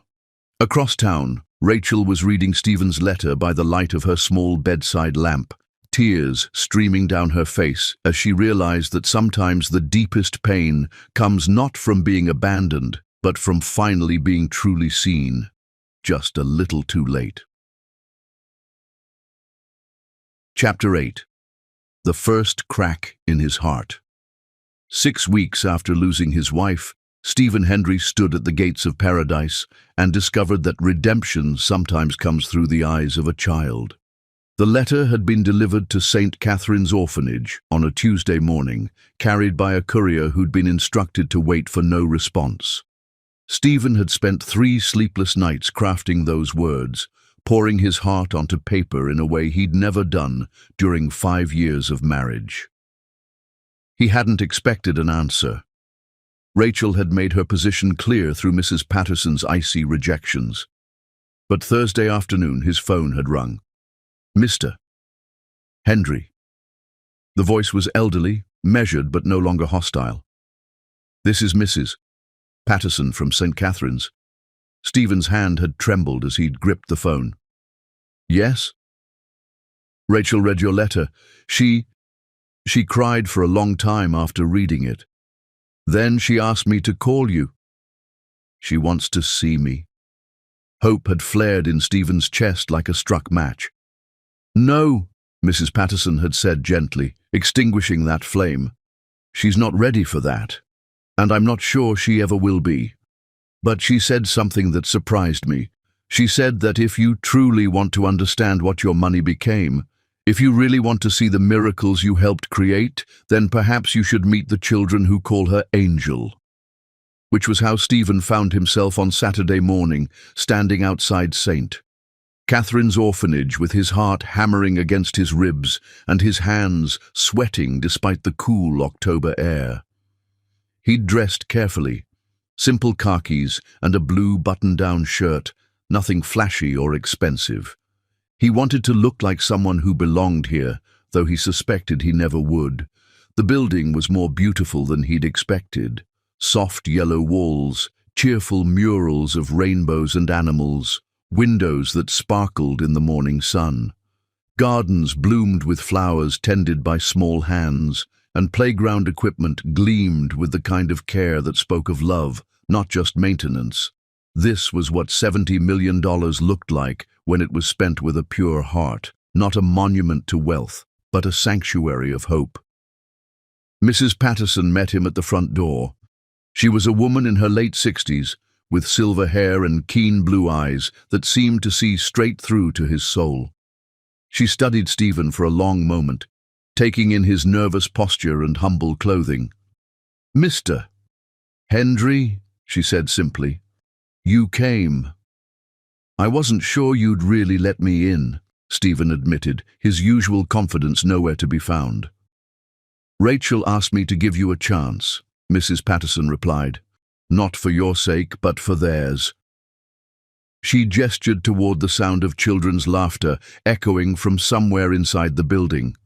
Across town, Rachel was reading Stephen's letter by the light of her small bedside lamp, tears streaming down her face as she realized that sometimes the deepest pain comes not from being abandoned, but from finally being truly seen. Just a little too late. Chapter 8. the first crack in his heart. 6 weeks after losing his wife, Stephen Hendry stood at the gates of paradise and discovered that redemption sometimes comes through the eyes of a child. The letter had been delivered to St. Catherine's Orphanage on a Tuesday morning, carried by a courier who'd been instructed to wait for no response. Stephen had spent 3 sleepless nights crafting those words, pouring his heart onto paper in a way he'd never done during 5 years of marriage. He hadn't expected an answer. Rachel had made her position clear through Mrs. Patterson's icy rejections. But Thursday afternoon his phone had rung. Mr. Hendry. The voice was elderly, measured but no longer hostile. This is Mrs. Patterson from St. Catherine's. Stephen's hand had trembled as he'd gripped the phone. Yes? Rachel read your letter. She cried for a long time after reading it. Then she asked me to call you. She wants to see me. Hope had flared in Stephen's chest like a struck match. No, Mrs. Patterson had said gently, extinguishing that flame. She's not ready for that, and I'm not sure she ever will be. But she said something that surprised me. She said that if you truly want to understand what your money became, if you really want to see the miracles you helped create, then perhaps you should meet the children who call her Angel. Which was how Stephen found himself on Saturday morning, standing outside St. Catherine's Orphanage with his heart hammering against his ribs and his hands sweating despite the cool October air. He'd dressed carefully, simple khakis and a blue button-down shirt, nothing flashy or expensive. He wanted to look like someone who belonged here, though he suspected he never would. The building was more beautiful than he'd expected. Soft yellow walls, cheerful murals of rainbows and animals, windows that sparkled in the morning sun. Gardens bloomed with flowers tended by small hands, and playground equipment gleamed with the kind of care that spoke of love, not just maintenance. This was what $70 million looked like when it was spent with a pure heart, not a monument to wealth, but a sanctuary of hope. Mrs. Patterson met him at the front door. She was a woman in her late 60s, with silver hair and keen blue eyes that seemed to see straight through to his soul. She studied Stephen for a long moment, taking in his nervous posture and humble clothing. Mr. Hendry, she said simply, you came. I wasn't sure you'd really let me in, Stephen admitted, his usual confidence nowhere to be found. Rachel asked me to give you a chance, Mrs. Patterson replied. Not for your sake, but for theirs. She gestured toward the sound of children's laughter echoing from somewhere inside the building.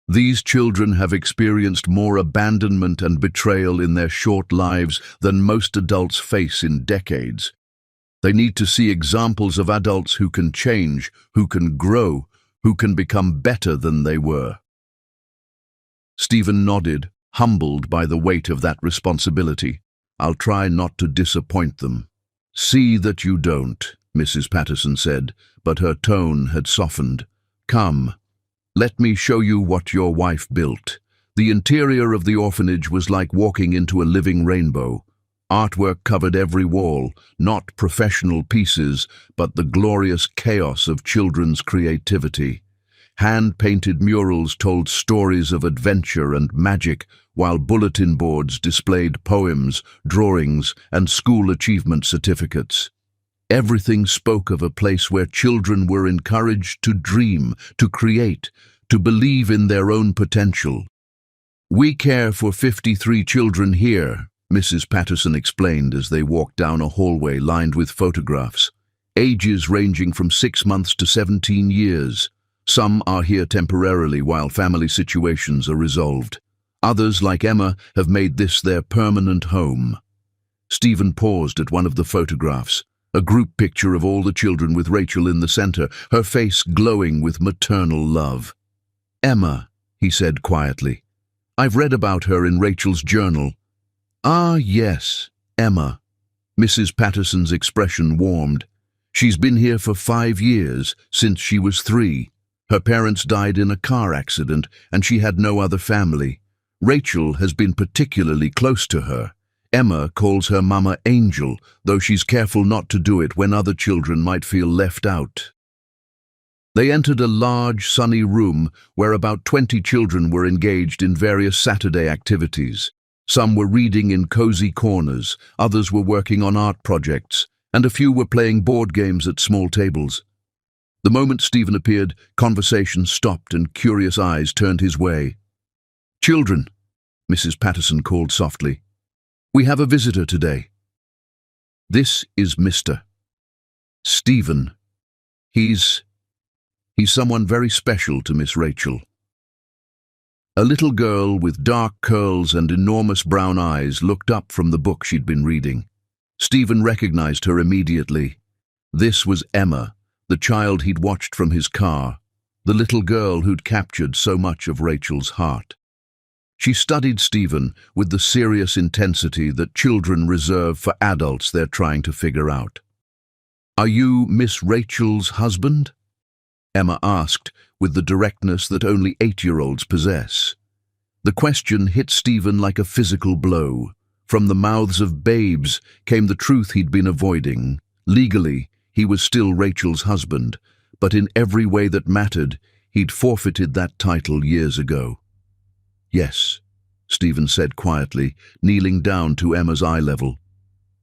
These children have experienced more abandonment and betrayal in their short lives than most adults face in decades. They need to see examples of adults who can change, who can grow, who can become better than they were. Stephen nodded, humbled by the weight of that responsibility. I'll try not to disappoint them. See that you don't, Mrs. Patterson said, but her tone had softened. Come, let me show you what your wife built. The interior of the orphanage was like walking into a living rainbow. Artwork covered every wall, not professional pieces, but the glorious chaos of children's creativity. Hand-painted murals told stories of adventure and magic, while bulletin boards displayed poems, drawings, and school achievement certificates. Everything spoke of a place where children were encouraged to dream, to create, to believe in their own potential. We care for 53 children here, Mrs. Patterson explained as they walked down a hallway lined with photographs, ages ranging from 6 months to 17 years. Some are here temporarily while family situations are resolved. Others, like Emma, have made this their permanent home. Stephen paused at one of the photographs, a group picture of all the children with Rachel in the center, her face glowing with maternal love. Emma, he said quietly. I've read about her in Rachel's journal. Ah, yes, Emma. Mrs. Patterson's expression warmed. She's been here for 5 years, since she was 3. Her parents died in a car accident, and she had no other family. Rachel has been particularly close to her. Emma calls her Mama Angel, though she's careful not to do it when other children might feel left out. They entered a large, sunny room where about 20 children were engaged in various Saturday activities. Some were reading in cozy corners, others were working on art projects, and a few were playing board games at small tables. The moment Stephen appeared, conversation stopped and curious eyes turned his way. "Children," Mrs. Patterson called softly, "we have a visitor today. This is Mr. Stephen. He's someone very special to Miss Rachel." A little girl with dark curls and enormous brown eyes looked up from the book she'd been reading. Stephen recognized her immediately. This was Emma, the child he'd watched from his car, the little girl who'd captured so much of Rachel's heart. She studied Stephen with the serious intensity that children reserve for adults they're trying to figure out. "Are you Miss Rachel's husband?" Emma asked, with the directness that only 8-year-olds possess. The question hit Stephen like a physical blow. From the mouths of babes came the truth he'd been avoiding. Legally, he was still Rachel's husband, but in every way that mattered, he'd forfeited that title years ago. "Yes," Stephen said quietly, kneeling down to Emma's eye level.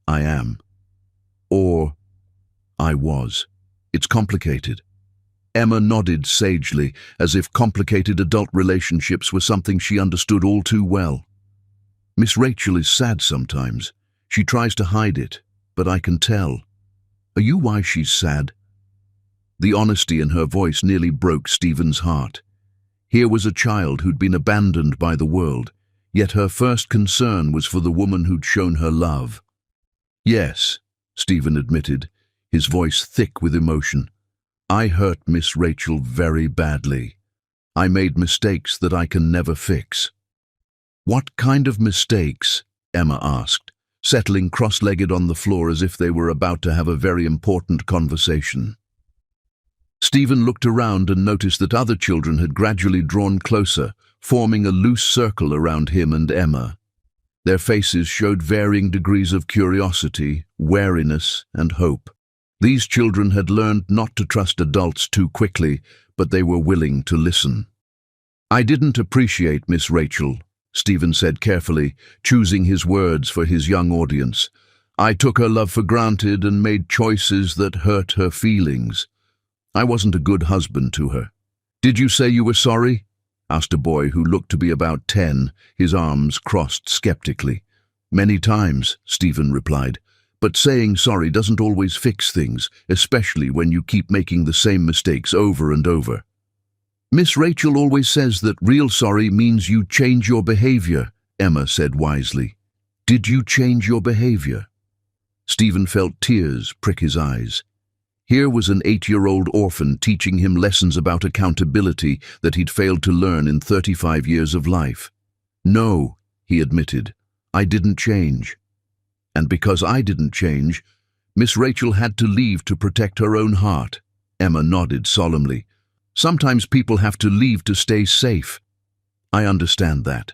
"I am. Or I was. It's complicated." Emma nodded sagely, as if complicated adult relationships were something she understood all too well. "Miss Rachel is sad sometimes. She tries to hide it, but I can tell. Are you why she's sad?" The honesty in her voice nearly broke Stephen's heart. Here was a child who'd been abandoned by the world, yet her first concern was for the woman who'd shown her love. "Yes," Stephen admitted, his voice thick with emotion. "I hurt Miss Rachel very badly. I made mistakes that I can never fix." "What kind of mistakes?" Emma asked, settling cross-legged on the floor as if they were about to have a very important conversation. Stephen looked around and noticed that other children had gradually drawn closer, forming a loose circle around him and Emma. Their faces showed varying degrees of curiosity, wariness, and hope. These children had learned not to trust adults too quickly, but they were willing to listen. "I didn't appreciate Miss Rachel," Stephen said carefully, choosing his words for his young audience. "I took her love for granted and made choices that hurt her feelings. I wasn't a good husband to her." "Did you say you were sorry?" asked a boy who looked to be about 10, his arms crossed skeptically. "Many times," Stephen replied. "But saying sorry doesn't always fix things, especially when you keep making the same mistakes over and over." "Miss Rachel always says that real sorry means you change your behavior," Emma said wisely. "Did you change your behavior?" Stephen felt tears prick his eyes. Here was an 8-year-old orphan teaching him lessons about accountability that he'd failed to learn in 35 years of life. "No," he admitted, "I didn't change. And because I didn't change, Miss Rachel had to leave to protect her own heart." Emma nodded solemnly. "Sometimes people have to leave to stay safe." "I understand that."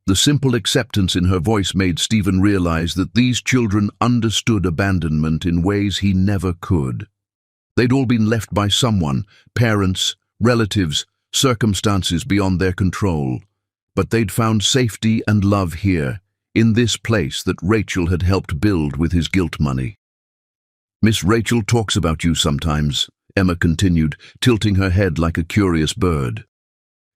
The simple acceptance in her voice made Stephen realize that these children understood abandonment in ways he never could. They'd all been left by someone, parents, relatives, circumstances beyond their control. But they'd found safety and love here, in this place that Rachel had helped build with his guilt money. "Miss Rachel talks about you sometimes," Emma continued, tilting her head like a curious bird.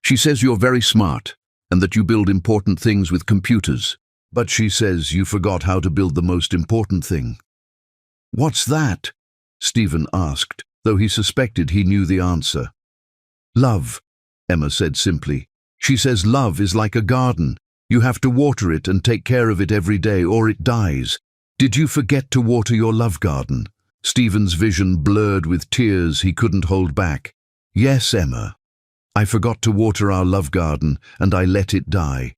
"She says you're very smart, and that you build important things with computers. But she says you forgot how to build the most important thing." "What's that?" Stephen asked, though he suspected he knew the answer. "Love," Emma said simply. "She says love is like a garden. You have to water it and take care of it every day, or it dies. Did you forget to water your love garden?" Stephen's vision blurred with tears he couldn't hold back. "Yes, Emma. I forgot to water our love garden, and I let it die."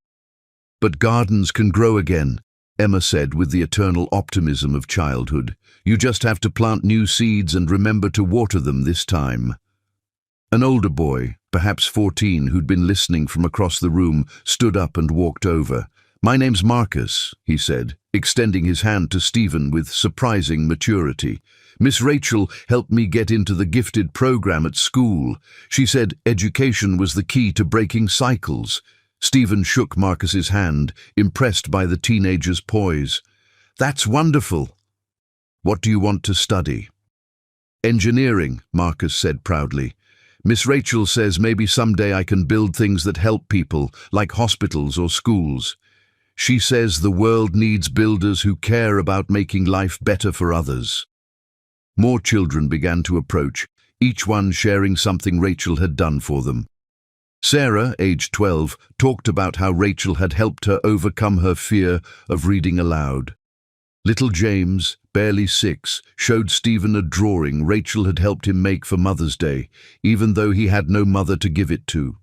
"But gardens can grow again," Emma said with the eternal optimism of childhood. "You just have to plant new seeds and remember to water them this time." An older boy, perhaps 14, who'd been listening from across the room, stood up and walked over. "My name's Marcus," he said, extending his hand to Stephen with surprising maturity. "Miss Rachel helped me get into the gifted program at school. She said education was the key to breaking cycles." Stephen shook Marcus's hand, impressed by the teenager's poise. "That's wonderful. What do you want to study?" "Engineering," Marcus said proudly. "Miss Rachel says maybe someday I can build things that help people, like hospitals or schools. She says the world needs builders who care about making life better for others." More children began to approach, each one sharing something Rachel had done for them. Sarah, aged 12, talked about how Rachel had helped her overcome her fear of reading aloud. Little James, barely 6, showed Stephen a drawing Rachel had helped him make for Mother's Day, even though he had no mother to give it to.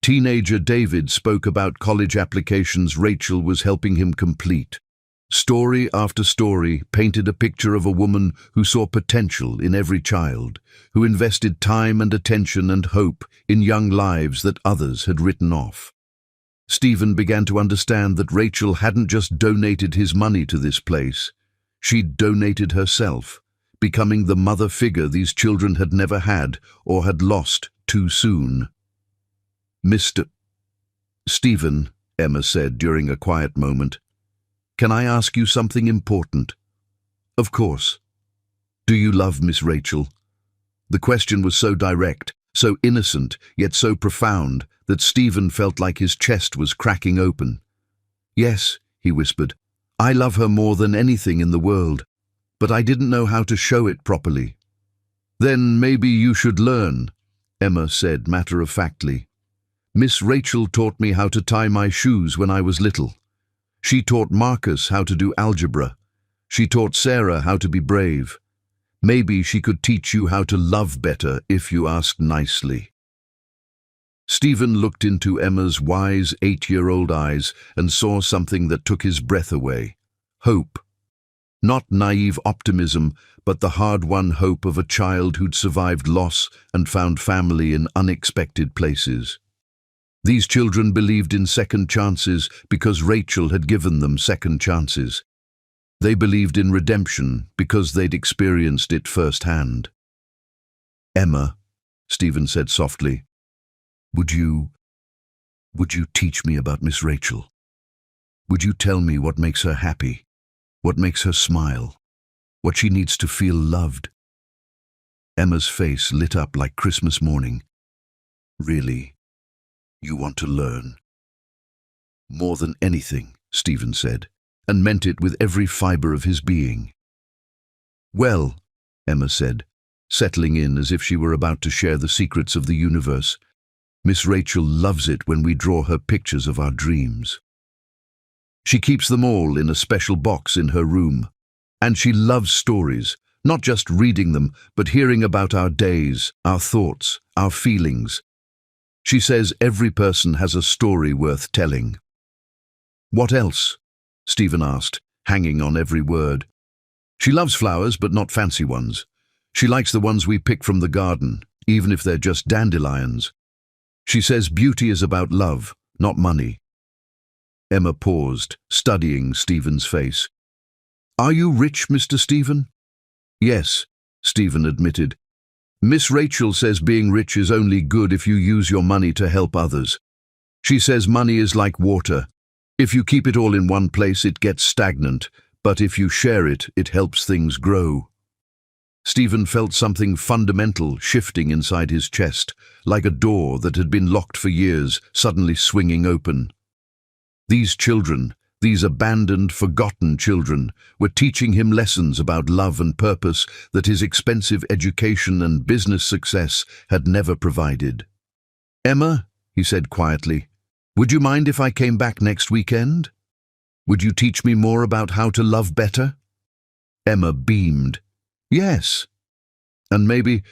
Teenager David spoke about college applications Rachel was helping him complete. Story after story painted a picture of a woman who saw potential in every child, who invested time and attention and hope in young lives that others had written off. Stephen began to understand that Rachel hadn't just donated his money to this place. She'd donated herself, becoming the mother figure these children had never had or had lost too soon. "Mr. Stephen," Emma said during a quiet moment, "can I ask you something important?" "Of course." "Do you love Miss Rachel?" The question was so direct, so innocent, yet so profound, that Stephen felt like his chest was cracking open. "Yes," he whispered, "I love her more than anything in the world, but I didn't know how to show it properly." "Then maybe you should learn," Emma said matter-of-factly. "Miss Rachel taught me how to tie my shoes when I was little. She taught Marcus how to do algebra. She taught Sarah how to be brave. Maybe she could teach you how to love better if you asked nicely." Stephen looked into Emma's wise 8-year-old eyes and saw something that took his breath away. Hope. Not naive optimism, but the hard-won hope of a child who'd survived loss and found family in unexpected places. These children believed in second chances because Rachel had given them second chances. They believed in redemption because they'd experienced it firsthand. "Emma," Stephen said softly, Would you teach me about Miss Rachel? Would you tell me what makes her happy, what makes her smile, what she needs to feel loved?" Emma's face lit up like Christmas morning. "Really? You want to learn?" "More than anything," Stephen said, and meant it with every fiber of his being. "Well," Emma said, settling in as if she were about to share the secrets of the universe, "Miss Rachel loves it when we draw her pictures of our dreams. She keeps them all in a special box in her room. And she loves stories, not just reading them, but hearing about our days, our thoughts, our feelings. She says every person has a story worth telling." "What else?" Stephen asked, hanging on every word. "She loves flowers, but not fancy ones. She likes the ones we pick from the garden, even if they're just dandelions. She says beauty is about love, not money." Emma paused, studying Stephen's face. "Are you rich, Mr. Stephen?" "Yes," Stephen admitted. "Miss Rachel says being rich is only good if you use your money to help others. She says money is like water. If you keep it all in one place, it gets stagnant, but if you share it, it helps things grow." Stephen felt something fundamental shifting inside his chest, like a door that had been locked for years, suddenly swinging open. These children, these abandoned, forgotten children, were teaching him lessons about love and purpose that his expensive education and business success had never provided. "Emma," he said quietly, "would you mind if I came back next weekend? Would you teach me more about how to love better?" Emma beamed. "Yes. And maybe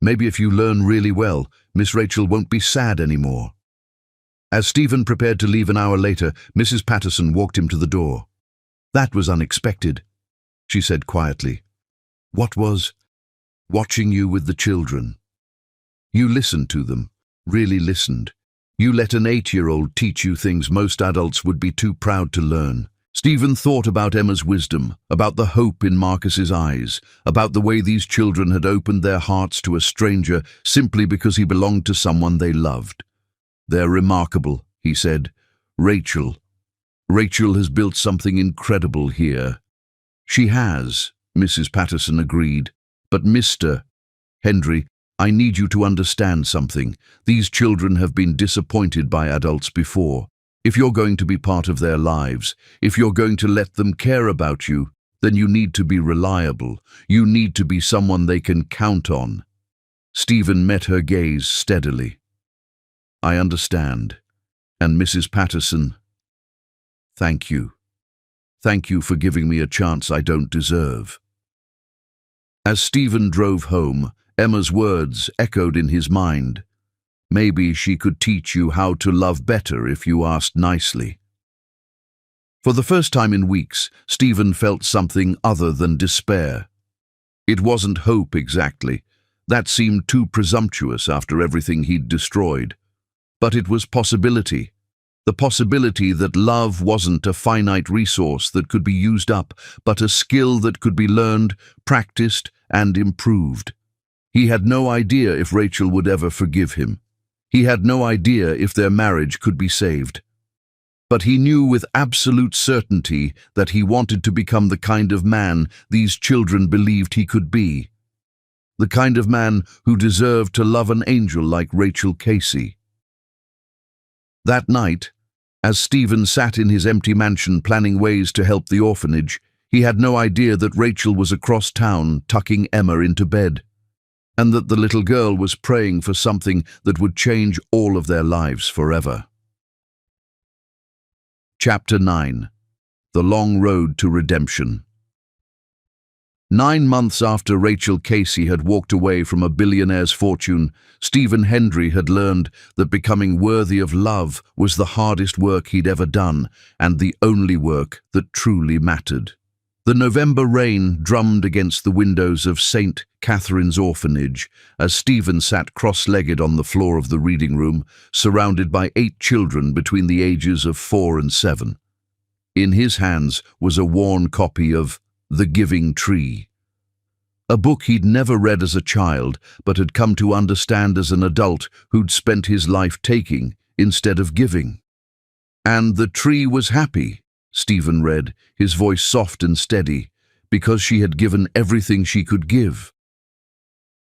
if you learn really well, Miss Rachel won't be sad anymore." As Stephen prepared to leave an hour later, Mrs. Patterson walked him to the door. "That was unexpected," she said quietly. "What was?" "Watching you with the children." You listened to them, really listened. You let an 8-year-old teach you things most adults would be too proud to learn. Stephen thought about Emma's wisdom, about the hope in Marcus's eyes, about the way these children had opened their hearts to a stranger simply because he belonged to someone they loved. "They're remarkable," he said. Rachel has built something incredible here." "She has," Mrs. Patterson agreed. "But Mr. Hendry, I need you to understand something. These children have been disappointed by adults before. If you're going to be part of their lives, if you're going to let them care about you, then you need to be reliable. You need to be someone they can count on." Stephen met her gaze steadily. "I understand. And Mrs. Patterson, thank you. Thank you for giving me a chance I don't deserve." As Stephen drove home, Emma's words echoed in his mind. "Maybe she could teach you how to love better if you asked nicely." For the first time in weeks, Stephen felt something other than despair. It wasn't hope exactly. That seemed too presumptuous after everything he'd destroyed. But it was possibility. The possibility that love wasn't a finite resource that could be used up, but a skill that could be learned, practiced, and improved. He had no idea if Rachel would ever forgive him. He had no idea if their marriage could be saved. But he knew with absolute certainty that he wanted to become the kind of man these children believed he could be. The kind of man who deserved to love an angel like Rachel Casey. That night, as Stephen sat in his empty mansion planning ways to help the orphanage, he had no idea that Rachel was across town tucking Emma into bed, and that the little girl was praying for something that would change all of their lives forever. Chapter 9. The Long Road to Redemption. 9 months after Rachel Casey had walked away from a billionaire's fortune, Stephen Hendry had learned that becoming worthy of love was the hardest work he'd ever done, and the only work that truly mattered. The November rain drummed against the windows of St. Catherine's Orphanage as Stephen sat cross-legged on the floor of the reading room, surrounded by 8 children between the ages of 4 and 7. In his hands was a worn copy of The Giving Tree, a book he'd never read as a child but had come to understand as an adult who'd spent his life taking instead of giving. "And the tree was happy," Stephen read, his voice soft and steady, "because she had given everything she could give."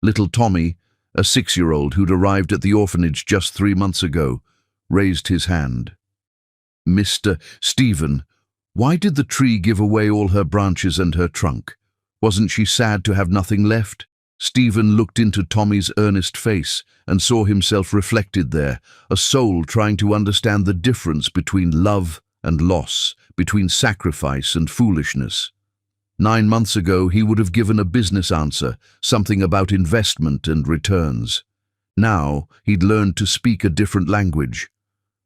Little Tommy, a 6-year-old who'd arrived at the orphanage just 3 months ago, raised his hand. "Mr. Stephen, why did the tree give away all her branches and her trunk? Wasn't she sad to have nothing left?" Stephen looked into Tommy's earnest face and saw himself reflected there, a soul trying to understand the difference between love and loss, between sacrifice and foolishness. 9 months ago, he would have given a business answer, something about investment and returns. Now, he'd learned to speak a different language.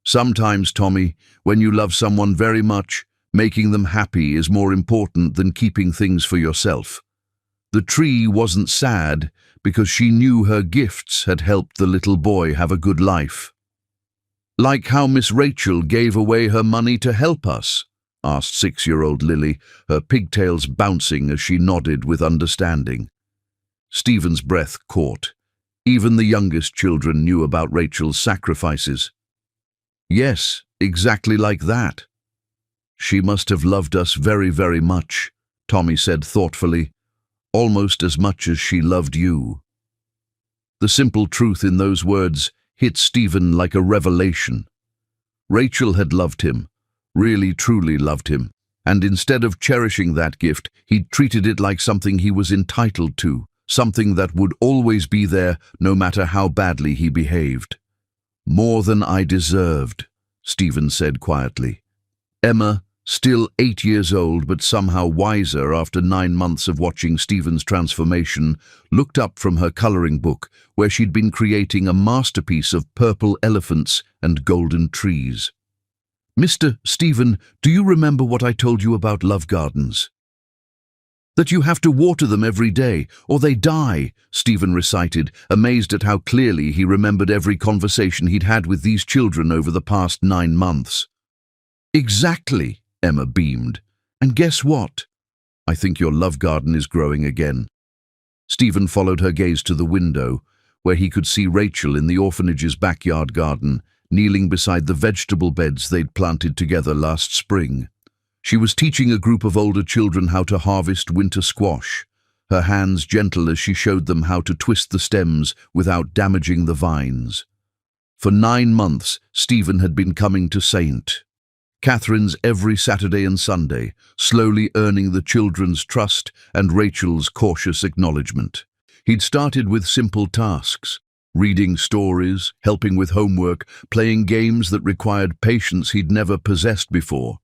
"Sometimes, Tommy, when you love someone very much, making them happy is more important than keeping things for yourself." The tree wasn't sad because she knew her gifts had helped the little boy have a good life. "Like how Miss Rachel gave away her money to help us?" asked 6-year-old Lily, her pigtails bouncing as she nodded with understanding. Stephen's breath caught. Even the youngest children knew about Rachel's sacrifices. "Yes, exactly like that." "She must have loved us very, very much," Tommy said thoughtfully, "almost as much as she loved you." The simple truth in those words hit Stephen like a revelation. Rachel had loved him, really truly loved him, and instead of cherishing that gift, he'd treated it like something he was entitled to, something that would always be there no matter how badly he behaved. "More than I deserved," Stephen said quietly. Emma, still 8 years old but somehow wiser after 9 months of watching Stephen's transformation, looked up from her colouring book where she'd been creating a masterpiece of purple elephants and golden trees. "Mr. Stephen, do you remember what I told you about love gardens?" That you have to water them every day, or they die, Stephen recited, amazed at how clearly he remembered every conversation he'd had with these children over the past 9 months. Exactly, Emma beamed. And guess what? I think your love garden is growing again. Stephen followed her gaze to the window, where he could see Rachel in the orphanage's backyard garden, kneeling beside the vegetable beds they'd planted together last spring. She was teaching a group of older children how to harvest winter squash, her hands gentle as she showed them how to twist the stems without damaging the vines. For 9 months, Stephen had been coming to St. Catherine's every Saturday and Sunday, slowly earning the children's trust and Rachel's cautious acknowledgement. He'd started with simple tasks, reading stories, helping with homework, playing games that required patience he'd never possessed before.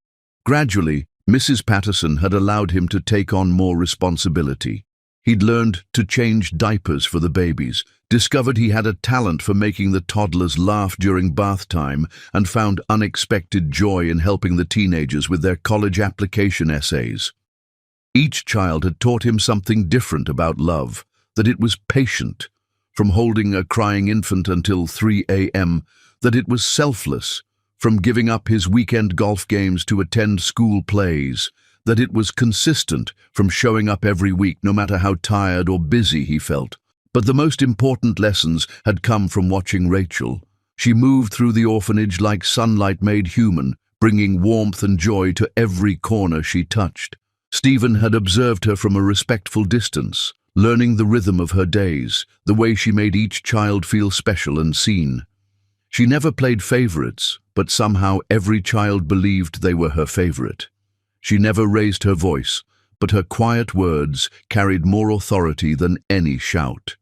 Gradually, Mrs. Patterson had allowed him to take on more responsibility. He'd learned to change diapers for the babies, discovered he had a talent for making the toddlers laugh during bath time, and found unexpected joy in helping the teenagers with their college application essays. Each child had taught him something different about love, that it was patient, from holding a crying infant until 3 a.m., that it was selfless, from giving up his weekend golf games to attend school plays, that it was consistent, from showing up every week no matter how tired or busy he felt. But the most important lessons had come from watching Rachel. She moved through the orphanage like sunlight made human, bringing warmth and joy to every corner she touched. Stephen had observed her from a respectful distance, learning the rhythm of her days, the way she made each child feel special and seen. She never played favorites, but somehow every child believed they were her favorite. She never raised her voice, but her quiet words carried more authority than any shout.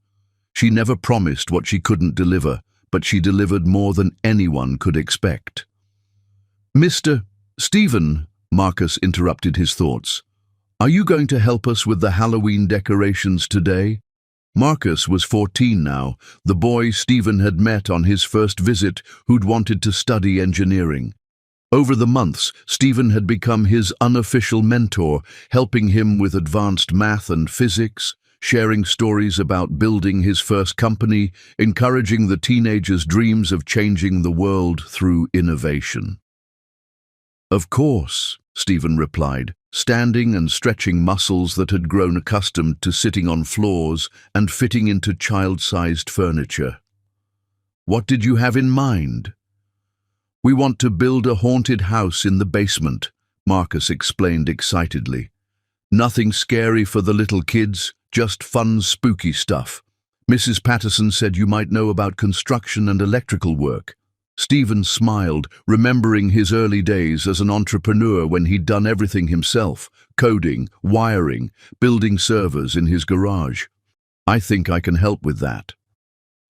She never promised what she couldn't deliver, but she delivered more than anyone could expect. "Mr. Stephen," Marcus interrupted his thoughts, "are you going to help us with the Halloween decorations today?" Marcus was 14 now, the boy Stephen had met on his first visit who'd wanted to study engineering. Over the months, Stephen had become his unofficial mentor, helping him with advanced math and physics, sharing stories about building his first company, encouraging the teenagers' dreams of changing the world through innovation. "Of course," Stephen replied, standing and stretching muscles that had grown accustomed to sitting on floors and fitting into child-sized furniture. "What did you have in mind?" "We want to build a haunted house in the basement," Marcus explained excitedly. "Nothing scary for the little kids, just fun, spooky stuff. Mrs. Patterson said you might know about construction and electrical work." Stephen smiled, remembering his early days as an entrepreneur when he'd done everything himself, coding, wiring, building servers in his garage. "I think I can help with that."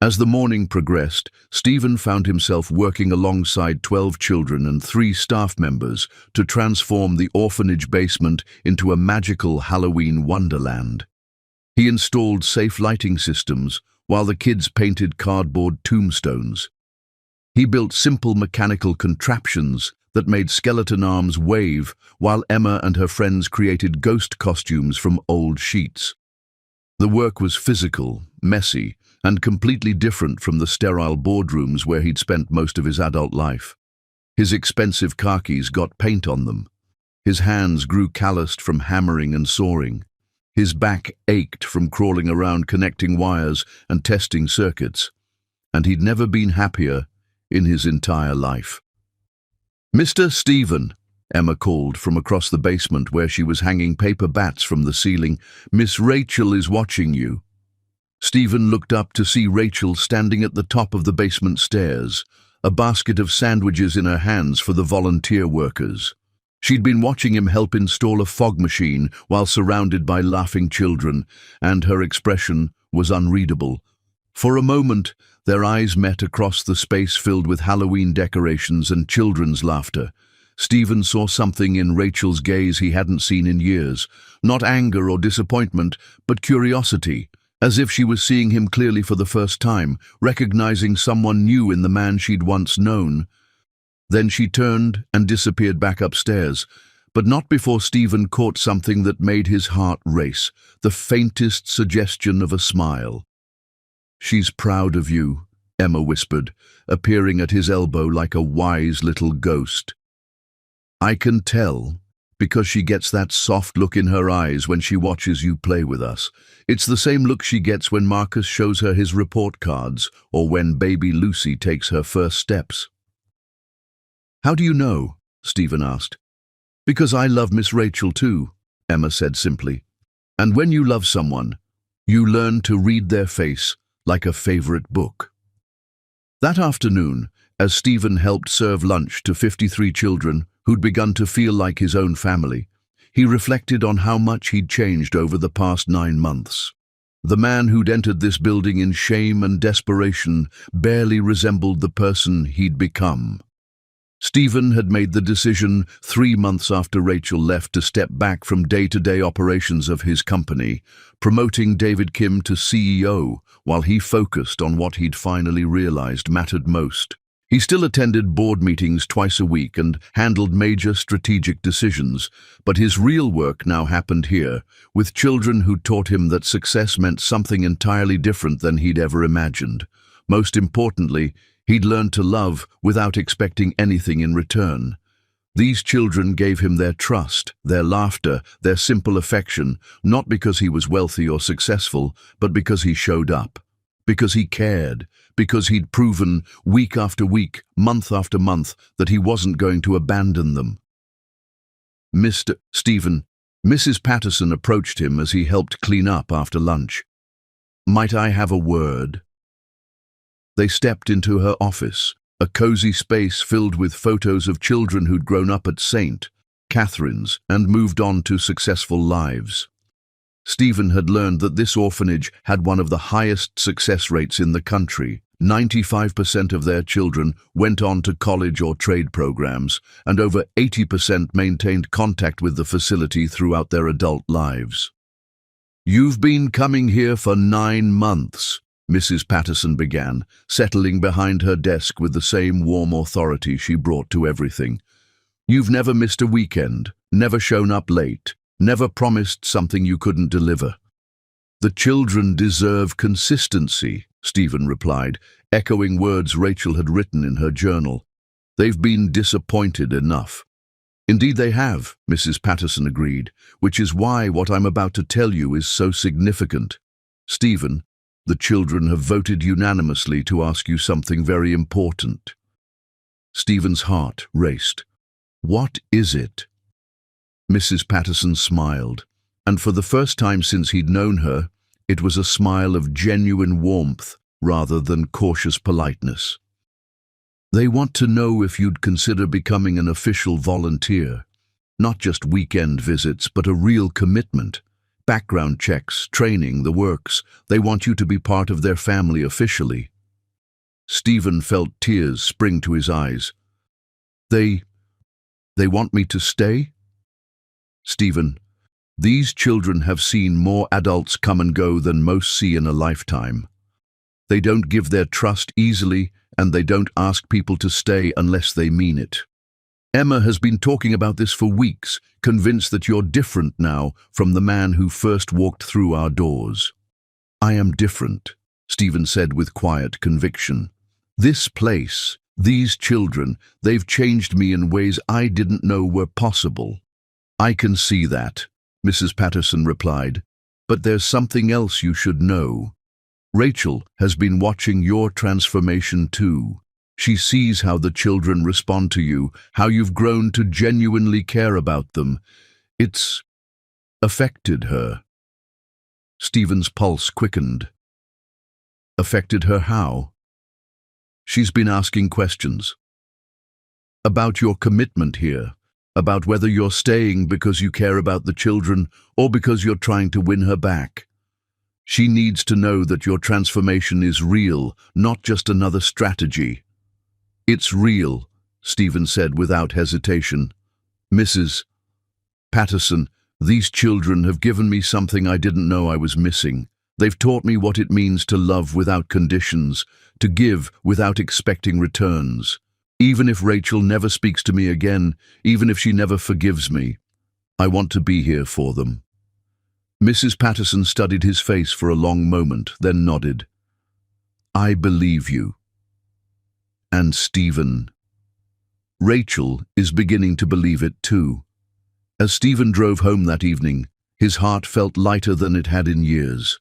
As the morning progressed, Stephen found himself working alongside 12 children and 3 staff members to transform the orphanage basement into a magical Halloween wonderland. He installed safe lighting systems while the kids painted cardboard tombstones. He built simple mechanical contraptions that made skeleton arms wave while Emma and her friends created ghost costumes from old sheets. The work was physical, messy, and completely different from the sterile boardrooms where he'd spent most of his adult life. His expensive khakis got paint on them. His hands grew calloused from hammering and sawing. His back ached from crawling around connecting wires and testing circuits. And he'd never been happier in his entire life. "Mr. Stephen," Emma called from across the basement where she was hanging paper bats from the ceiling, "Miss Rachel is watching you." Stephen looked up to see Rachel standing at the top of the basement stairs, a basket of sandwiches in her hands for the volunteer workers. She'd been watching him help install a fog machine while surrounded by laughing children, and her expression was unreadable. For a moment, their eyes met across the space filled with Halloween decorations and children's laughter. Stephen saw something in Rachel's gaze he hadn't seen in years, not anger or disappointment, but curiosity, as if she was seeing him clearly for the first time, recognizing someone new in the man she'd once known. Then she turned and disappeared back upstairs, But not before Stephen caught something that made his heart race, the faintest suggestion of a smile. "She's proud of you," Emma whispered, appearing at his elbow like a wise little ghost. "I can tell, because she gets that soft look in her eyes when she watches you play with us. It's the same look she gets when Marcus shows her his report cards or when baby Lucy takes her first steps." "How do you know?" Stephen asked. "Because I love Miss Rachel too," Emma said simply. "And when you love someone, you learn to read their face like a favorite book." That afternoon, as Stephen helped serve lunch to 53 children who'd begun to feel like his own family, he reflected on how much he'd changed over the past 9 months. The man who'd entered this building in shame and desperation barely resembled the person he'd become. Stephen had made the decision 3 months after Rachel left to step back from day-to-day operations of his company, promoting David Kim to CEO while he focused on what he'd finally realized mattered most. He still attended board meetings twice a week and handled major strategic decisions, but his real work now happened here, with children who taught him that success meant something entirely different than he'd ever imagined. Most importantly, he'd learned to love without expecting anything in return. These children gave him their trust, their laughter, their simple affection, not because he was wealthy or successful, but because he showed up, because he cared, because he'd proven week after week, month after month, that he wasn't going to abandon them. "Mr. Stephen," Mrs. Patterson approached him as he helped clean up after lunch. "Might I have a word?" They stepped into her office, a cozy space filled with photos of children who'd grown up at St. Catherine's and moved on to successful lives. Stephen had learned that this orphanage had one of the highest success rates in the country. 95% of their children went on to college or trade programs, and over 80% maintained contact with the facility throughout their adult lives. "You've been coming here for 9 months, Mrs. Patterson began, settling behind her desk with the same warm authority she brought to everything. "You've never missed a weekend, never shown up late, never promised something you couldn't deliver." "The children deserve consistency," Stephen replied, echoing words Rachel had written in her journal. "They've been disappointed enough." "Indeed they have," Mrs. Patterson agreed, "which is why what I'm about to tell you is so significant. Stephen, the children have voted unanimously to ask you something very important." Stephen's heart raced. "What is it?" Mrs. Patterson smiled, and for the first time since he'd known her, it was a smile of genuine warmth rather than cautious politeness. "They want to know if you'd consider becoming an official volunteer. Not just weekend visits, but a real commitment. Background checks, training, the works. They want you to be part of their family officially." Stephen felt tears spring to his eyes. They want me to stay?" "Stephen, these children have seen more adults come and go than most see in a lifetime. They don't give their trust easily, and they don't ask people to stay unless they mean it. Emma has been talking about this for weeks, convinced that you're different now from the man who first walked through our doors." "I am different," Stephen said with quiet conviction. "This place, these children, they've changed me in ways I didn't know were possible." "I can see that," Mrs. Patterson replied, "but there's something else you should know. Rachel has been watching your transformation too. She sees how the children respond to you, how you've grown to genuinely care about them. It's affected her." Stephen's pulse quickened. "Affected her how?" "She's been asking questions. About your commitment here, about whether you're staying because you care about the children or because you're trying to win her back. She needs to know that your transformation is real, not just another strategy." "It's real," Stephen said without hesitation. "Mrs. Patterson, these children have given me something I didn't know I was missing. They've taught me what it means to love without conditions, to give without expecting returns. Even if Rachel never speaks to me again, even if she never forgives me, I want to be here for them." Mrs. Patterson studied his face for a long moment, then nodded. "I believe you." And Stephen. Rachel is beginning to believe it too. As Stephen drove home that evening, his heart felt lighter than it had in years.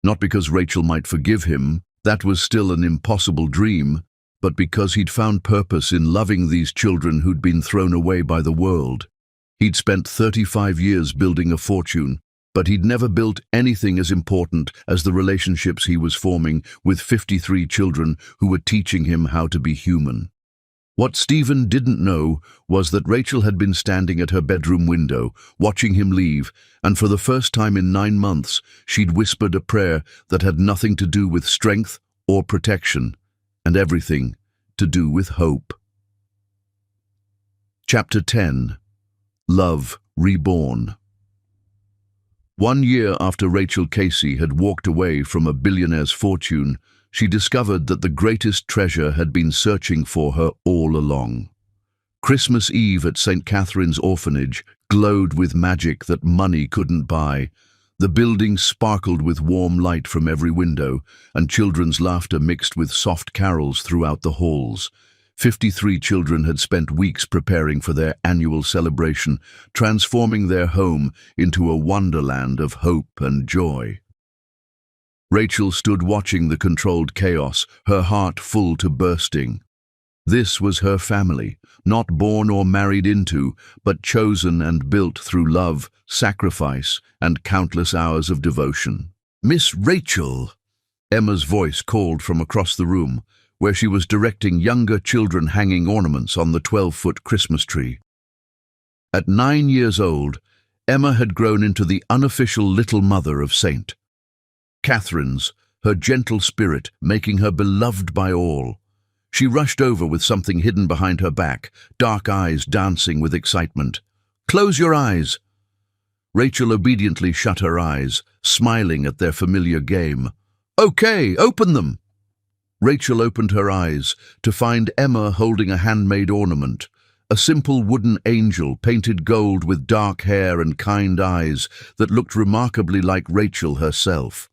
Not because Rachel might forgive him, that was still an impossible dream, but because he'd found purpose in loving these children who'd been thrown away by the world. He'd spent 35 years building a fortune, but he'd never built anything as important as the relationships he was forming with 53 children who were teaching him how to be human. What Stephen didn't know was that Rachel had been standing at her bedroom window, watching him leave, and for the first time in 9 months, she'd whispered a prayer that had nothing to do with strength or protection, and everything to do with hope. Chapter 10. Love Reborn. 1 year after Rachel Casey had walked away from a billionaire's fortune, she discovered that the greatest treasure had been searching for her all along. Christmas Eve at St. Catherine's Orphanage glowed with magic that money couldn't buy. The building sparkled with warm light from every window, and children's laughter mixed with soft carols throughout the halls. 53 children had spent weeks preparing for their annual celebration, transforming their home into a wonderland of hope and joy. Rachel stood watching the controlled chaos, her heart full to bursting. This was her family, not born or married into, but chosen and built through love, sacrifice, and countless hours of devotion. "Miss Rachel," Emma's voice called from across the room, where she was directing younger children hanging ornaments on the 12-foot Christmas tree. At 9 years old, Emma had grown into the unofficial little mother of St. Catherine's, her gentle spirit making her beloved by all. She rushed over with something hidden behind her back, dark eyes dancing with excitement. "Close your eyes." Rachel obediently shut her eyes, smiling at their familiar game. "Okay, open them." Rachel opened her eyes to find Emma holding a handmade ornament, a simple wooden angel painted gold with dark hair and kind eyes that looked remarkably like Rachel herself.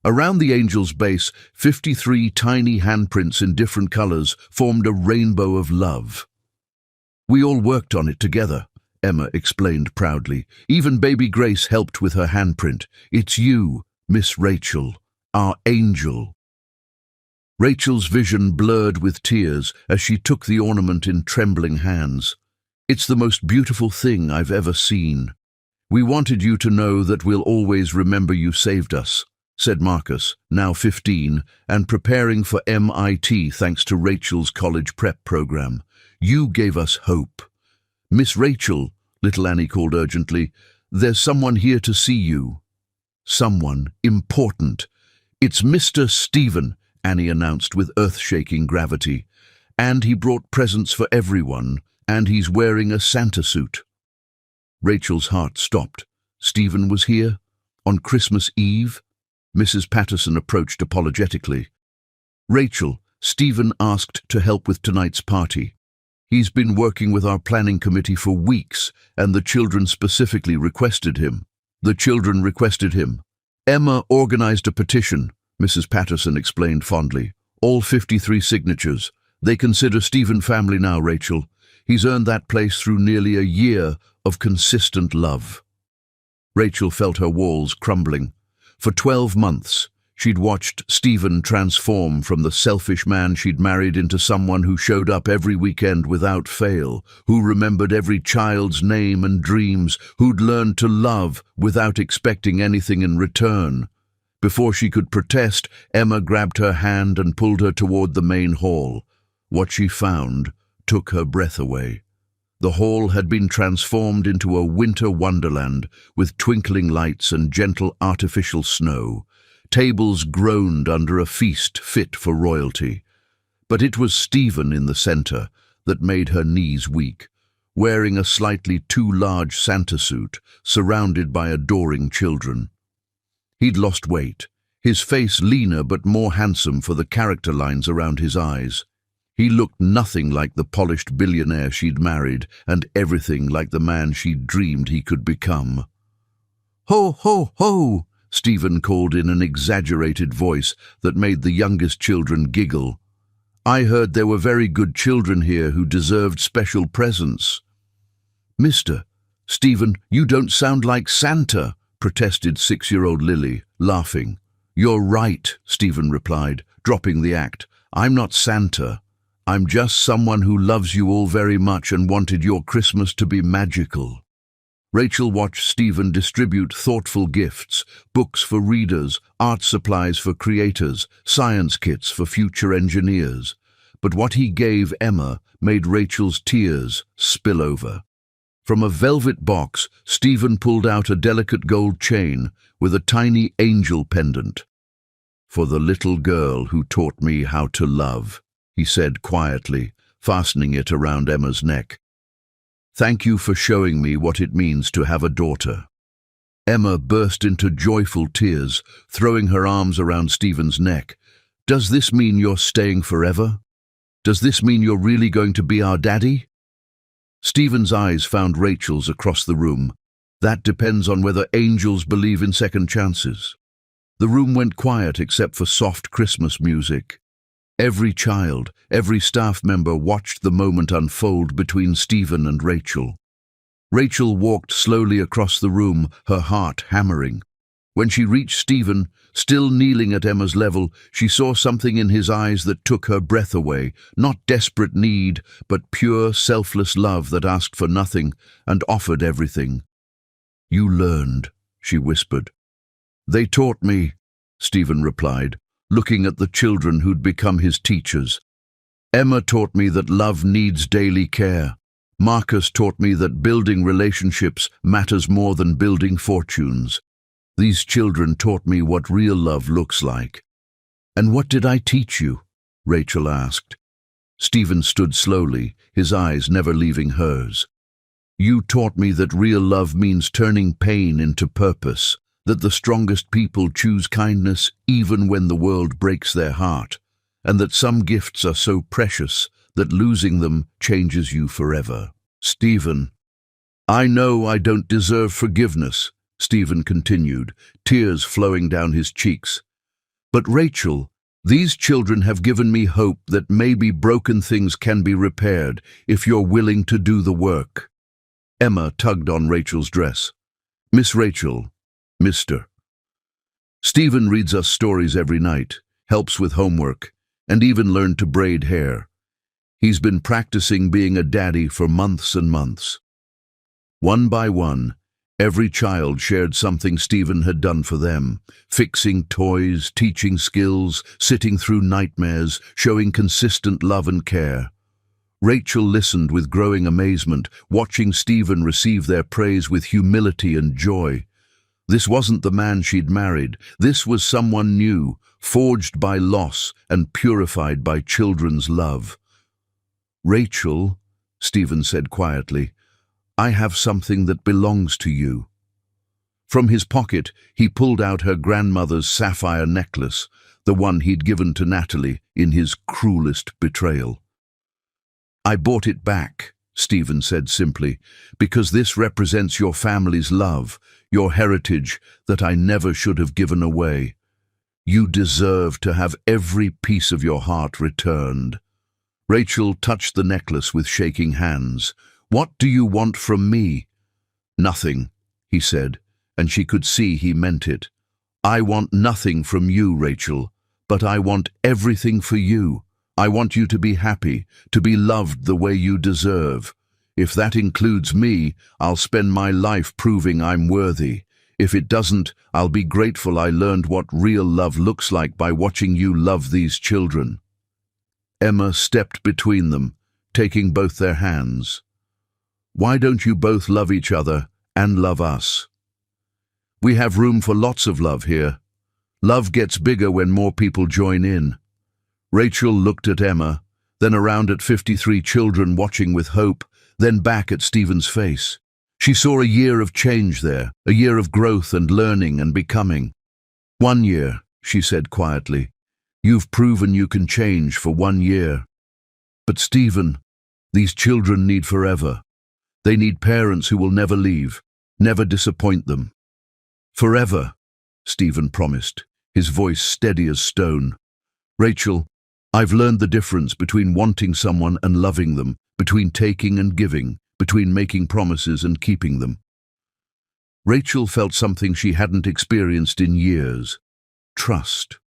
Around the angel's base, 53 tiny handprints in different colors formed a rainbow of love. "We all worked on it together," Emma explained proudly. "Even baby Grace helped with her handprint. It's you, Miss Rachel, our angel." Rachel's vision blurred with tears as she took the ornament in trembling hands. "It's the most beautiful thing I've ever seen. We wanted you to know that we'll always remember you saved us," said Marcus, now 15, and preparing for MIT thanks to Rachel's college prep program. "You gave us hope." "Miss Rachel," little Annie called urgently, "there's someone here to see you." "Someone important." "It's Mr. Stephen," Annie announced with earth-shaking gravity. "And he brought presents for everyone, and he's wearing a Santa suit." Rachel's heart stopped. Stephen was here? On Christmas Eve? Mrs. Patterson approached apologetically. "Rachel, Stephen asked to help with tonight's party. He's been working with our planning committee for weeks, and the children specifically requested him." "The children requested him." "Emma organized a petition," Mrs. Patterson explained fondly. "All 53 signatures. They consider Stephen family now, Rachel. He's earned that place through nearly a year of consistent love." Rachel felt her walls crumbling. For 12 months, she'd watched Stephen transform from the selfish man she'd married into someone who showed up every weekend without fail, who remembered every child's name and dreams, who'd learned to love without expecting anything in return. Before she could protest, Emma grabbed her hand and pulled her toward the main hall. What she found took her breath away. The hall had been transformed into a winter wonderland with twinkling lights and gentle artificial snow. Tables groaned under a feast fit for royalty. But it was Stephen in the center that made her knees weak, wearing a slightly too large Santa suit, surrounded by adoring children. He'd lost weight, his face leaner but more handsome for the character lines around his eyes. He looked nothing like the polished billionaire she'd married, and everything like the man she'd dreamed he could become. "Ho, ho, ho!" Stephen called in an exaggerated voice that made the youngest children giggle. "I heard there were very good children here who deserved special presents." "Mister, Stephen, you don't sound like Santa," protested 6-year-old Lily, laughing. "You're right," Stephen replied, dropping the act. "I'm not Santa. I'm just someone who loves you all very much and wanted your Christmas to be magical." Rachel watched Stephen distribute thoughtful gifts, books for readers, art supplies for creators, science kits for future engineers. But what he gave Emma made Rachel's tears spill over. From a velvet box, Stephen pulled out a delicate gold chain with a tiny angel pendant. "For the little girl who taught me how to love," he said quietly, fastening it around Emma's neck. "Thank you for showing me what it means to have a daughter." Emma burst into joyful tears, throwing her arms around Stephen's neck. "Does this mean you're staying forever? Does this mean you're really going to be our daddy?" Stephen's eyes found Rachel's across the room. "That depends on whether angels believe in second chances." The room went quiet except for soft Christmas music. Every child, every staff member watched the moment unfold between Stephen and Rachel. Rachel walked slowly across the room, her heart hammering. When she reached Stephen, still kneeling at Emma's level, she saw something in his eyes that took her breath away. Not desperate need, but pure, selfless love that asked for nothing and offered everything. "You learned," she whispered. "They taught me," Stephen replied, looking at the children who'd become his teachers. "Emma taught me that love needs daily care. Marcus taught me that building relationships matters more than building fortunes. These children taught me what real love looks like." "And what did I teach you?" Rachel asked. Stephen stood slowly, his eyes never leaving hers. "You taught me that real love means turning pain into purpose, that the strongest people choose kindness even when the world breaks their heart, and that some gifts are so precious that losing them changes you forever." "Stephen, I know I don't deserve forgiveness," Stephen continued, tears flowing down his cheeks. "But Rachel, these children have given me hope that maybe broken things can be repaired if you're willing to do the work." Emma tugged on Rachel's dress. "Miss Rachel, Mister. Stephen reads us stories every night, helps with homework, and even learned to braid hair. He's been practicing being a daddy for months and months." One by one, every child shared something Stephen had done for them, fixing toys, teaching skills, sitting through nightmares, showing consistent love and care. Rachel listened with growing amazement, watching Stephen receive their praise with humility and joy. This wasn't the man she'd married. This was someone new, forged by loss and purified by children's love. "Rachel," Stephen said quietly, "I have something that belongs to you." From his pocket, he pulled out her grandmother's sapphire necklace, the one he'd given to Natalie in his cruelest betrayal. "I bought it back," Stephen said simply, "because this represents your family's love, your heritage that I never should have given away. You deserve to have every piece of your heart returned." Rachel touched the necklace with shaking hands. "What do you want from me?" "Nothing," he said, and she could see he meant it. "I want nothing from you, Rachel, but I want everything for you. I want you to be happy, to be loved the way you deserve. If that includes me, I'll spend my life proving I'm worthy. If it doesn't, I'll be grateful I learned what real love looks like by watching you love these children." Emma stepped between them, taking both their hands. "Why don't you both love each other and love us? We have room for lots of love here. Love gets bigger when more people join in." Rachel looked at Emma, then around at 53 children watching with hope, then back at Stephen's face. She saw a year of change there, a year of growth and learning and becoming. "1 year," she said quietly. "You've proven you can change for 1 year." But Stephen, these children need forever. They need parents who will never leave, never disappoint them. Forever, Stephen promised, his voice steady as stone. Rachel, I've learned the difference between wanting someone and loving them, between taking and giving, between making promises and keeping them. Rachel felt something she hadn't experienced in years. Trust.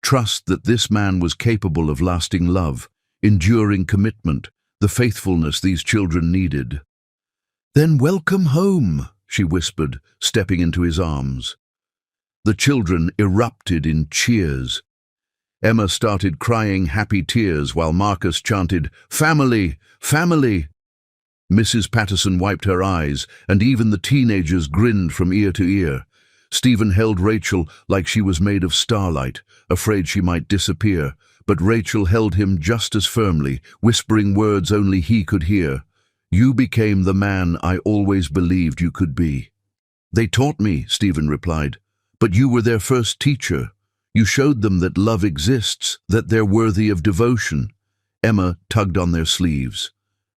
Trust that this man was capable of lasting love, enduring commitment, the faithfulness these children needed. "Then welcome home," she whispered, stepping into his arms. The children erupted in cheers. Emma started crying happy tears while Marcus chanted, "Family! Family!" Mrs. Patterson wiped her eyes, and even the teenagers grinned from ear to ear. Stephen held Rachel like she was made of starlight, afraid she might disappear, but Rachel held him just as firmly, whispering words only he could hear. "You became the man I always believed you could be." "They taught me," Stephen replied, "but you were their first teacher. You showed them that love exists, that they're worthy of devotion." Emma tugged on their sleeves.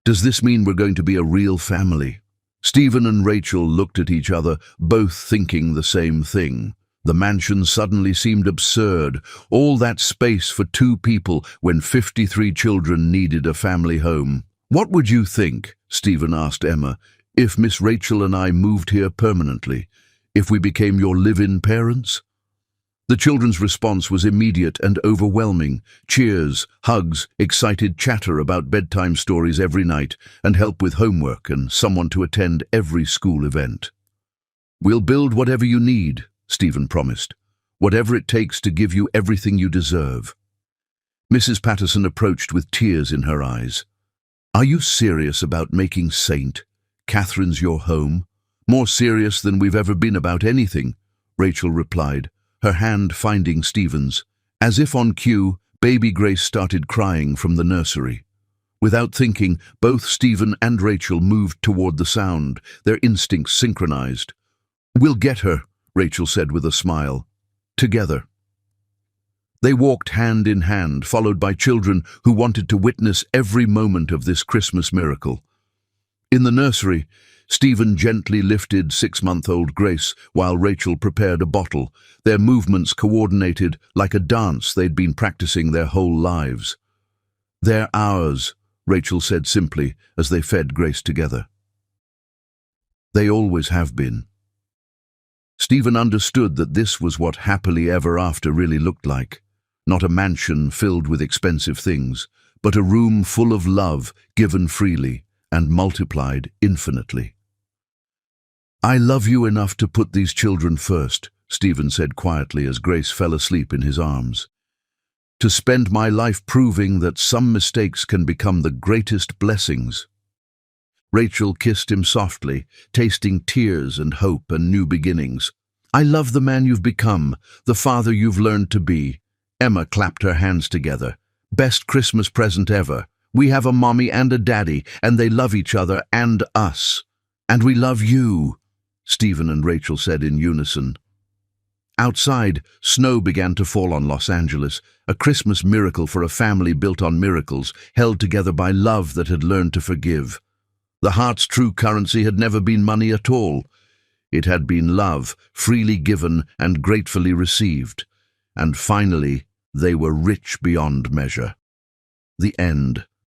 "Does this mean we're going to be a real family?" Stephen and Rachel looked at each other, both thinking the same thing. The mansion suddenly seemed absurd. All that space for two people when 53 children needed a family home. "What would you think," Stephen asked Emma, "if Miss Rachel and I moved here permanently? If we became your live-in parents?" The children's response was immediate and overwhelming. Cheers, hugs, excited chatter about bedtime stories every night, and help with homework and someone to attend every school event. "We'll build whatever you need," Stephen promised. "Whatever it takes to give you everything you deserve." Mrs. Patterson approached with tears in her eyes. "Are you serious about making St. Catherine's your home?" "More serious than we've ever been about anything," Rachel replied, her hand finding Stephen's. As if on cue, baby Grace started crying from the nursery. Without thinking, both Stephen and Rachel moved toward the sound, their instincts synchronized. "We'll get her," Rachel said with a smile. "Together." They walked hand in hand, followed by children who wanted to witness every moment of this Christmas miracle. In the nursery, Stephen gently lifted 6-month-old Grace while Rachel prepared a bottle, their movements coordinated like a dance they'd been practicing their whole lives. "They're ours," Rachel said simply as they fed Grace together. "They always have been." Stephen understood that this was what happily ever after really looked like. Not a mansion filled with expensive things, but a room full of love given freely and multiplied infinitely. "I love you enough to put these children first," Stephen said quietly as Grace fell asleep in his arms. "To spend my life proving that some mistakes can become the greatest blessings." Rachel kissed him softly, tasting tears and hope and new beginnings. "I love the man you've become, the father you've learned to be." Emma clapped her hands together. "Best Christmas present ever. We have a mommy and a daddy, and they love each other and us. And we love you," Stephen and Rachel said in unison. Outside, snow began to fall on Los Angeles, a Christmas miracle for a family built on miracles, held together by love that had learned to forgive. The heart's true currency had never been money at all. It had been love, freely given and gratefully received. And finally, they were rich beyond measure. The end.